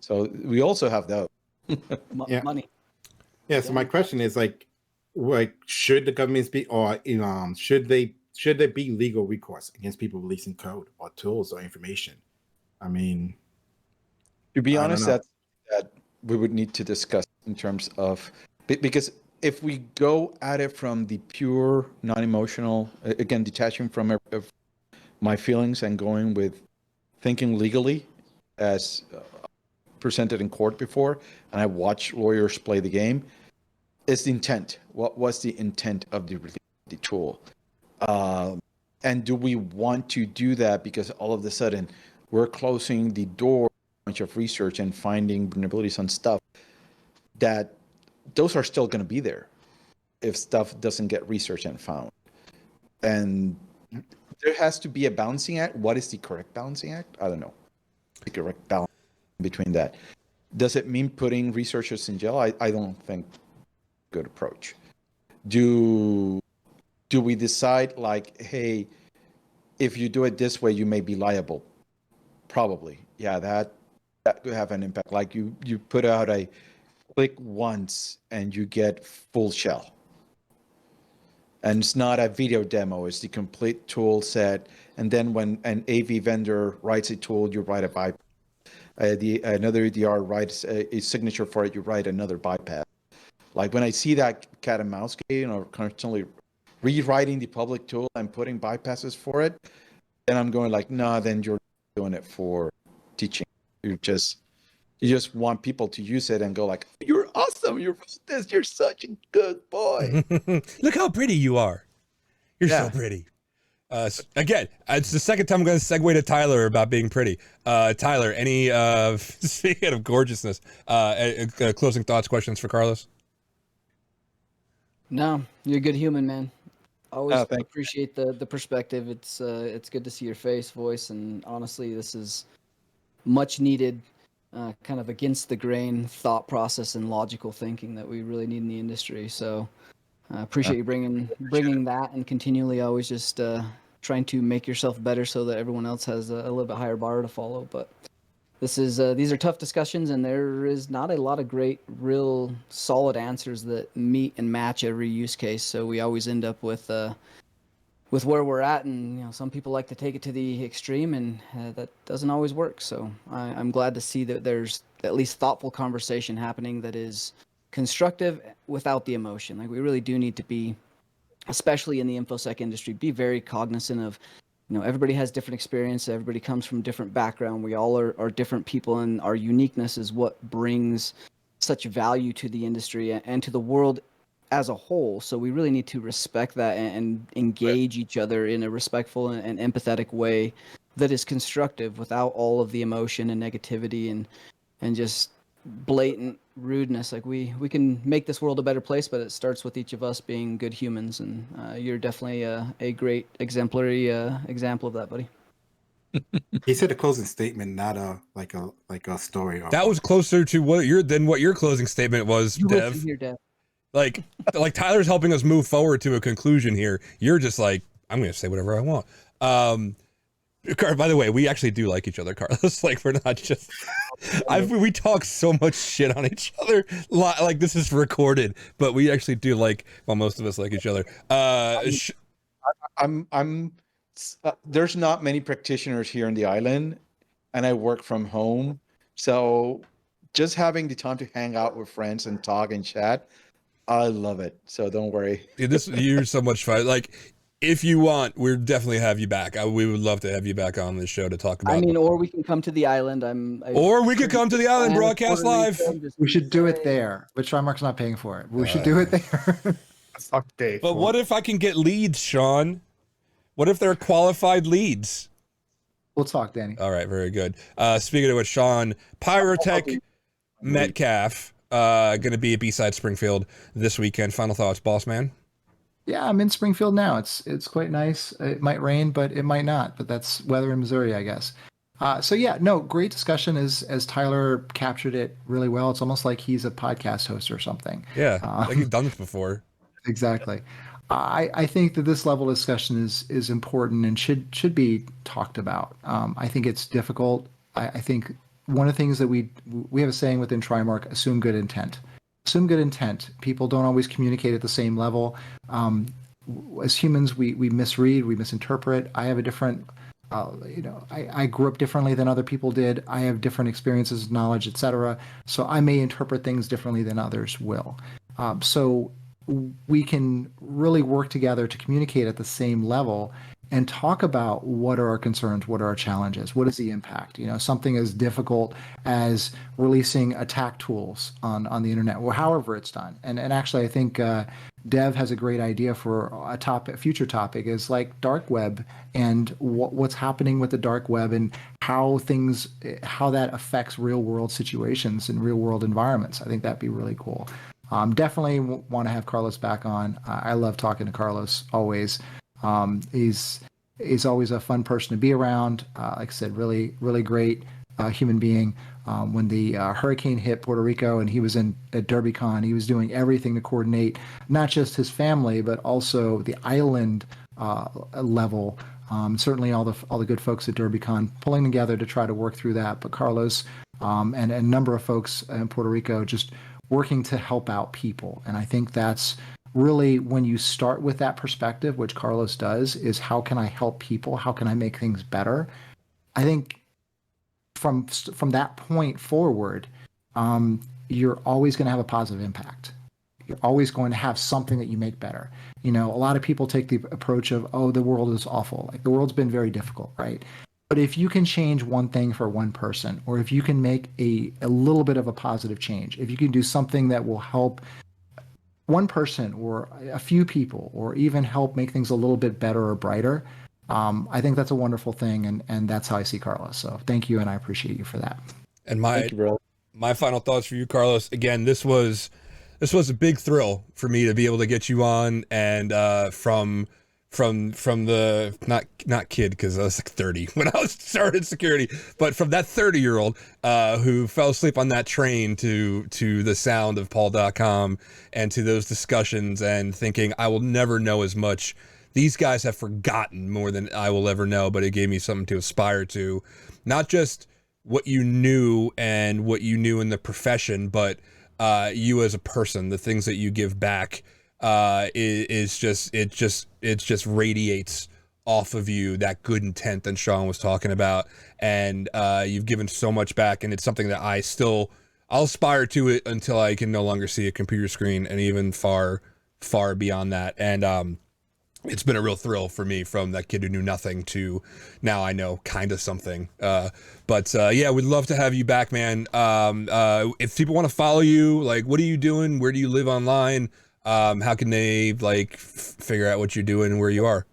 So we also have those. Yeah. Money. Yeah. So my question is like should the governments be, or should there be legal recourse against people releasing code or tools or information? I mean, To be I don't honest, know. that we would need to discuss in terms of, because if we go at it from the pure non-emotional, again, detaching from my feelings and going with thinking legally as presented in court before, and I watched lawyers play the game, is the intent. What was the intent of the tool? And do we want to do that because all of a sudden we're closing the door to a bunch of research and finding vulnerabilities on stuff that those are still going to be there if stuff doesn't get researched and found. And there has to be a balancing act. What is the correct balancing act? I don't know. The correct balance between that. Does it mean putting researchers in jail? I don't think good approach. Do we decide like, hey, if you do it this way, you may be liable? Probably. Yeah, that could have an impact. Like you put out a click once and you get full shell. And it's not a video demo, it's the complete tool set. And then when an AV vendor writes a tool, you write a bypass. Another EDR writes a signature for it, you write another bypass. Like when I see that cat and mouse game, or constantly rewriting the public tool and putting bypasses for it, then I'm going like, nah, then you're doing it for teaching. You just want people to use it and go like, you're awesome. You wrote this. You're such a good boy. Look how pretty you are. You're so Yeah. pretty. Again, it's the second time I'm going to segue to Tyler about being pretty. Tyler, any speaking of gorgeousness, closing thoughts, questions for Carlos? No, you're a good human, man. Always thank you. appreciate the perspective. It's good to see your face, voice, and honestly, this is much needed, kind of against the grain thought process and logical thinking that we really need in the industry. So, I appreciate you bringing that, and continually always just trying to make yourself better so that everyone else has a little bit higher bar to follow. But these are tough discussions, and there is not a lot of great, real solid answers that meet and match every use case. So we always end up with where we're at, and some people like to take it to the extreme, and that doesn't always work. So I'm glad to see that there's at least thoughtful conversation happening that is constructive without the emotion. Like, we really do need to be, especially in the infosec industry, be very cognizant of, everybody has different experience. Everybody comes from different background. We all are different people, and our uniqueness is what brings such value to the industry and to the world as a whole. So we really need to respect that and engage each other in a respectful and empathetic way that is constructive without all of the emotion and negativity and just blatant rudeness. Like, we can make this world a better place, but it starts with each of us being good humans, and you're definitely a great exemplary example of that, buddy. He said a closing statement, not a story. That was closer to what your closing statement was, You Dev. listen here, Dev. Like Tyler's helping us move forward to a conclusion here. You're just like, I'm going to say whatever I want. By the way, we actually do like each other, Carlos. Like, we're not just. We talk so much shit on each other. Like, this is recorded, but we actually do most of us like each other. There's not many practitioners here in the island, and I work from home, so just having the time to hang out with friends and talk and chat, I love it. So don't worry. Dude, you're so much fun. Like, if you want, we'll definitely have you back. We would love to have you back on this show to talk about. Or we can come to the island. Or we could come to the island, broadcast live. We should do it there, but Trimark's not paying for it. We should do it there. Let's talk Dave. But what if I can get leads, Sean? What if they're qualified leads? We'll talk, Danny. All right, very good. Speaking of which, Sean, Pyrotech Metcalf going to be at B-Side Springfield this weekend. Final thoughts, boss man? Yeah, I'm in Springfield now. It's quite nice. It might rain, but it might not. But that's weather in Missouri, I guess. Great discussion as Tyler captured it really well. It's almost like he's a podcast host or something. Yeah, like he's done this before. Exactly. I think that this level of discussion is important and should be talked about. I think it's difficult. I think one of the things that we have a saying within Trimark: assume good intent. Assume good intent. People don't always communicate at the same level. As humans, we misread, we misinterpret. I have a different, I grew up differently than other people did. I have different experiences, knowledge, etc. So I may interpret things differently than others will. So we can really work together to communicate at the same level and talk about what are our concerns, what are our challenges, what is the impact. Something as difficult as releasing attack tools on the internet, or however it's done. And actually, I think Dev has a great idea for a future topic is like dark web and what's happening with the dark web and how that affects real world situations and real world environments. I think that'd be really cool. Definitely want to have Carlos back on. I love talking to Carlos always. He's always a fun person to be around. Like I said, really, really great human being. When the hurricane hit Puerto Rico and he was at DerbyCon, he was doing everything to coordinate not just his family but also the island level. Certainly all the good folks at DerbyCon pulling together to try to work through that. But Carlos and a number of folks in Puerto Rico just working to help out people. And I think that's really when you start with that perspective, which Carlos does, is how can I help people? How can I make things better? I think from that point forward, you're always going to have a positive impact. You're always going to have something that you make better. A lot of people take the approach of, oh, the world is awful. Like, the world's been very difficult, right? But if you can change one thing for one person, or if you can make a little bit of a positive change, if you can do something that will help one person or a few people, or even help make things a little bit better or brighter, I think that's a wonderful thing, and that's how I see Carlos. So thank you, and I appreciate you for that. And Thank you, bro. my final thoughts for you, Carlos. Again, this was a big thrill for me to be able to get you on, and from the not kid, because I was like 30 when I was started security, but from that 30-year-old who fell asleep on that train to the sound of Paul.com and to those discussions, and thinking I will never know as much. These guys have forgotten more than I will ever know, but it gave me something to aspire to. Not just what you knew and what you knew in the profession, but you as a person, the things that you give back is just radiates off of you, that good intent that Sean was talking about. And you've given so much back, and it's something that I'll aspire to it until I can no longer see a computer screen, and even far beyond that. And it's been a real thrill for me, from that kid who knew nothing to now I know kind of something. But yeah, we'd love to have you back, man. If people want to follow you, like, what are you doing? Where do you live online? How can they figure out what you're doing and where you are?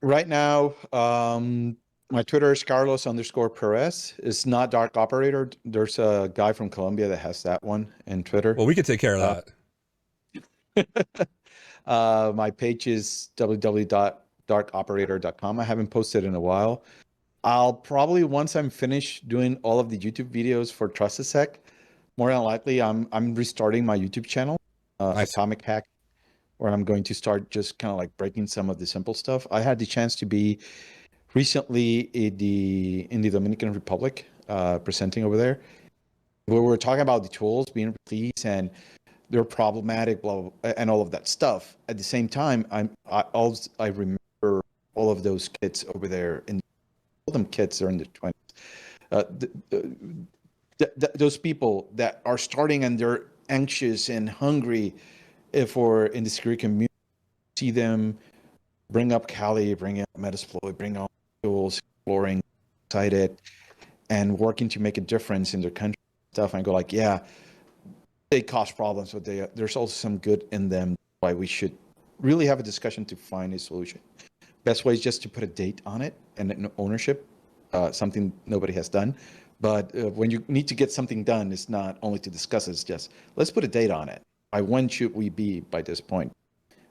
Right now, my Twitter is Carlos_Perez. It's not Dark Operator. There's a guy from Colombia that has that one in Twitter. Well, we could take care of that. My page is www.darkoperator.com. I haven't posted in a while. I'll probably, once I'm finished doing all of the YouTube videos for TrustedSec, more than likely I'm restarting my YouTube channel, Nice. Atomic Hack, where I'm going to start just kind of like breaking some of the simple stuff. I had the chance to be recently in the Dominican Republic, presenting over there, where we're talking about the tools being released and they're problematic, blah, blah, and all of that stuff. At the same time, I remember all of those kids over there, and all them kids are in their 20s. Those people that are starting and they're anxious and hungry for in the security community, see them bring up Kali, bring up Metasploit, bring up tools, exploring, excited, and working to make a difference in their country stuff. And I go like, yeah, they cause problems, but there's also some good in them. Why we should really have a discussion to find a solution. Best way is just to put a date on it and an ownership, something nobody has done. But when you need to get something done, it's not only to discuss it, it's just, let's put a date on it. By when should we be by this point?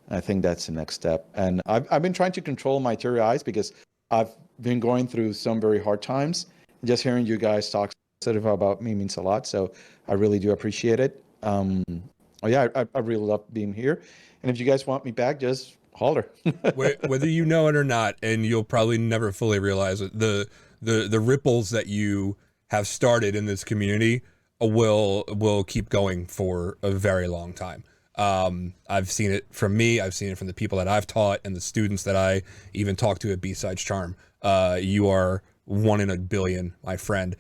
I think that's the next step. And I've been trying to control my teary eyes because I've been going through some very hard times. Just hearing you guys talk positive about me means a lot. So I really do appreciate it. Yeah, I really love being here. And if you guys want me back, just holler. Whether you know it or not, and you'll probably never fully realize it, the ripples that you have started in this community will keep going for a very long time. I've seen it from me. I've seen it from the people that I've taught and the students that I even talk to at B-Sides Charm. You are 1 in a billion, my friend.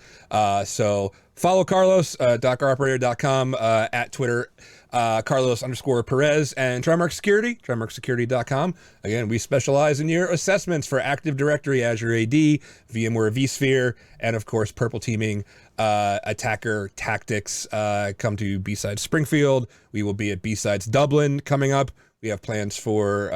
So follow Carlos, DocOperator.com, at Twitter, Carlos_Perez, and Trimark Security, TrimarkSecurity.com. Again, we specialize in your assessments for Active Directory, Azure AD, VMware vSphere, and of course, purple teaming, attacker tactics. Come to B-Sides Springfield. We will be at B-Sides Dublin coming up. We have plans for,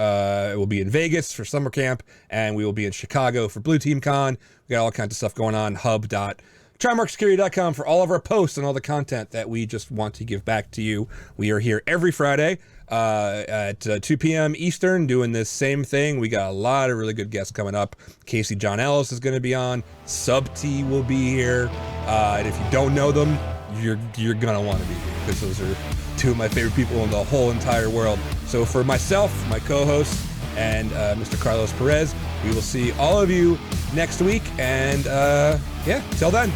we'll be in Vegas for summer camp, and we will be in Chicago for Blue Team Con. We got all kinds of stuff going on. Hub.TrimarkSecurity.com for all of our posts and all the content that we just want to give back to you. We are here every Friday at 2 p.m. Eastern doing this same thing. We got a lot of really good guests coming up. Casey John Ellis is going to be on. Sub T will be here. And if you don't know them, you're going to want to be here because those are two of my favorite people in the whole entire world. So for myself, my co-host, and Mr. Carlos Perez, we will see all of you next week. And yeah, till then.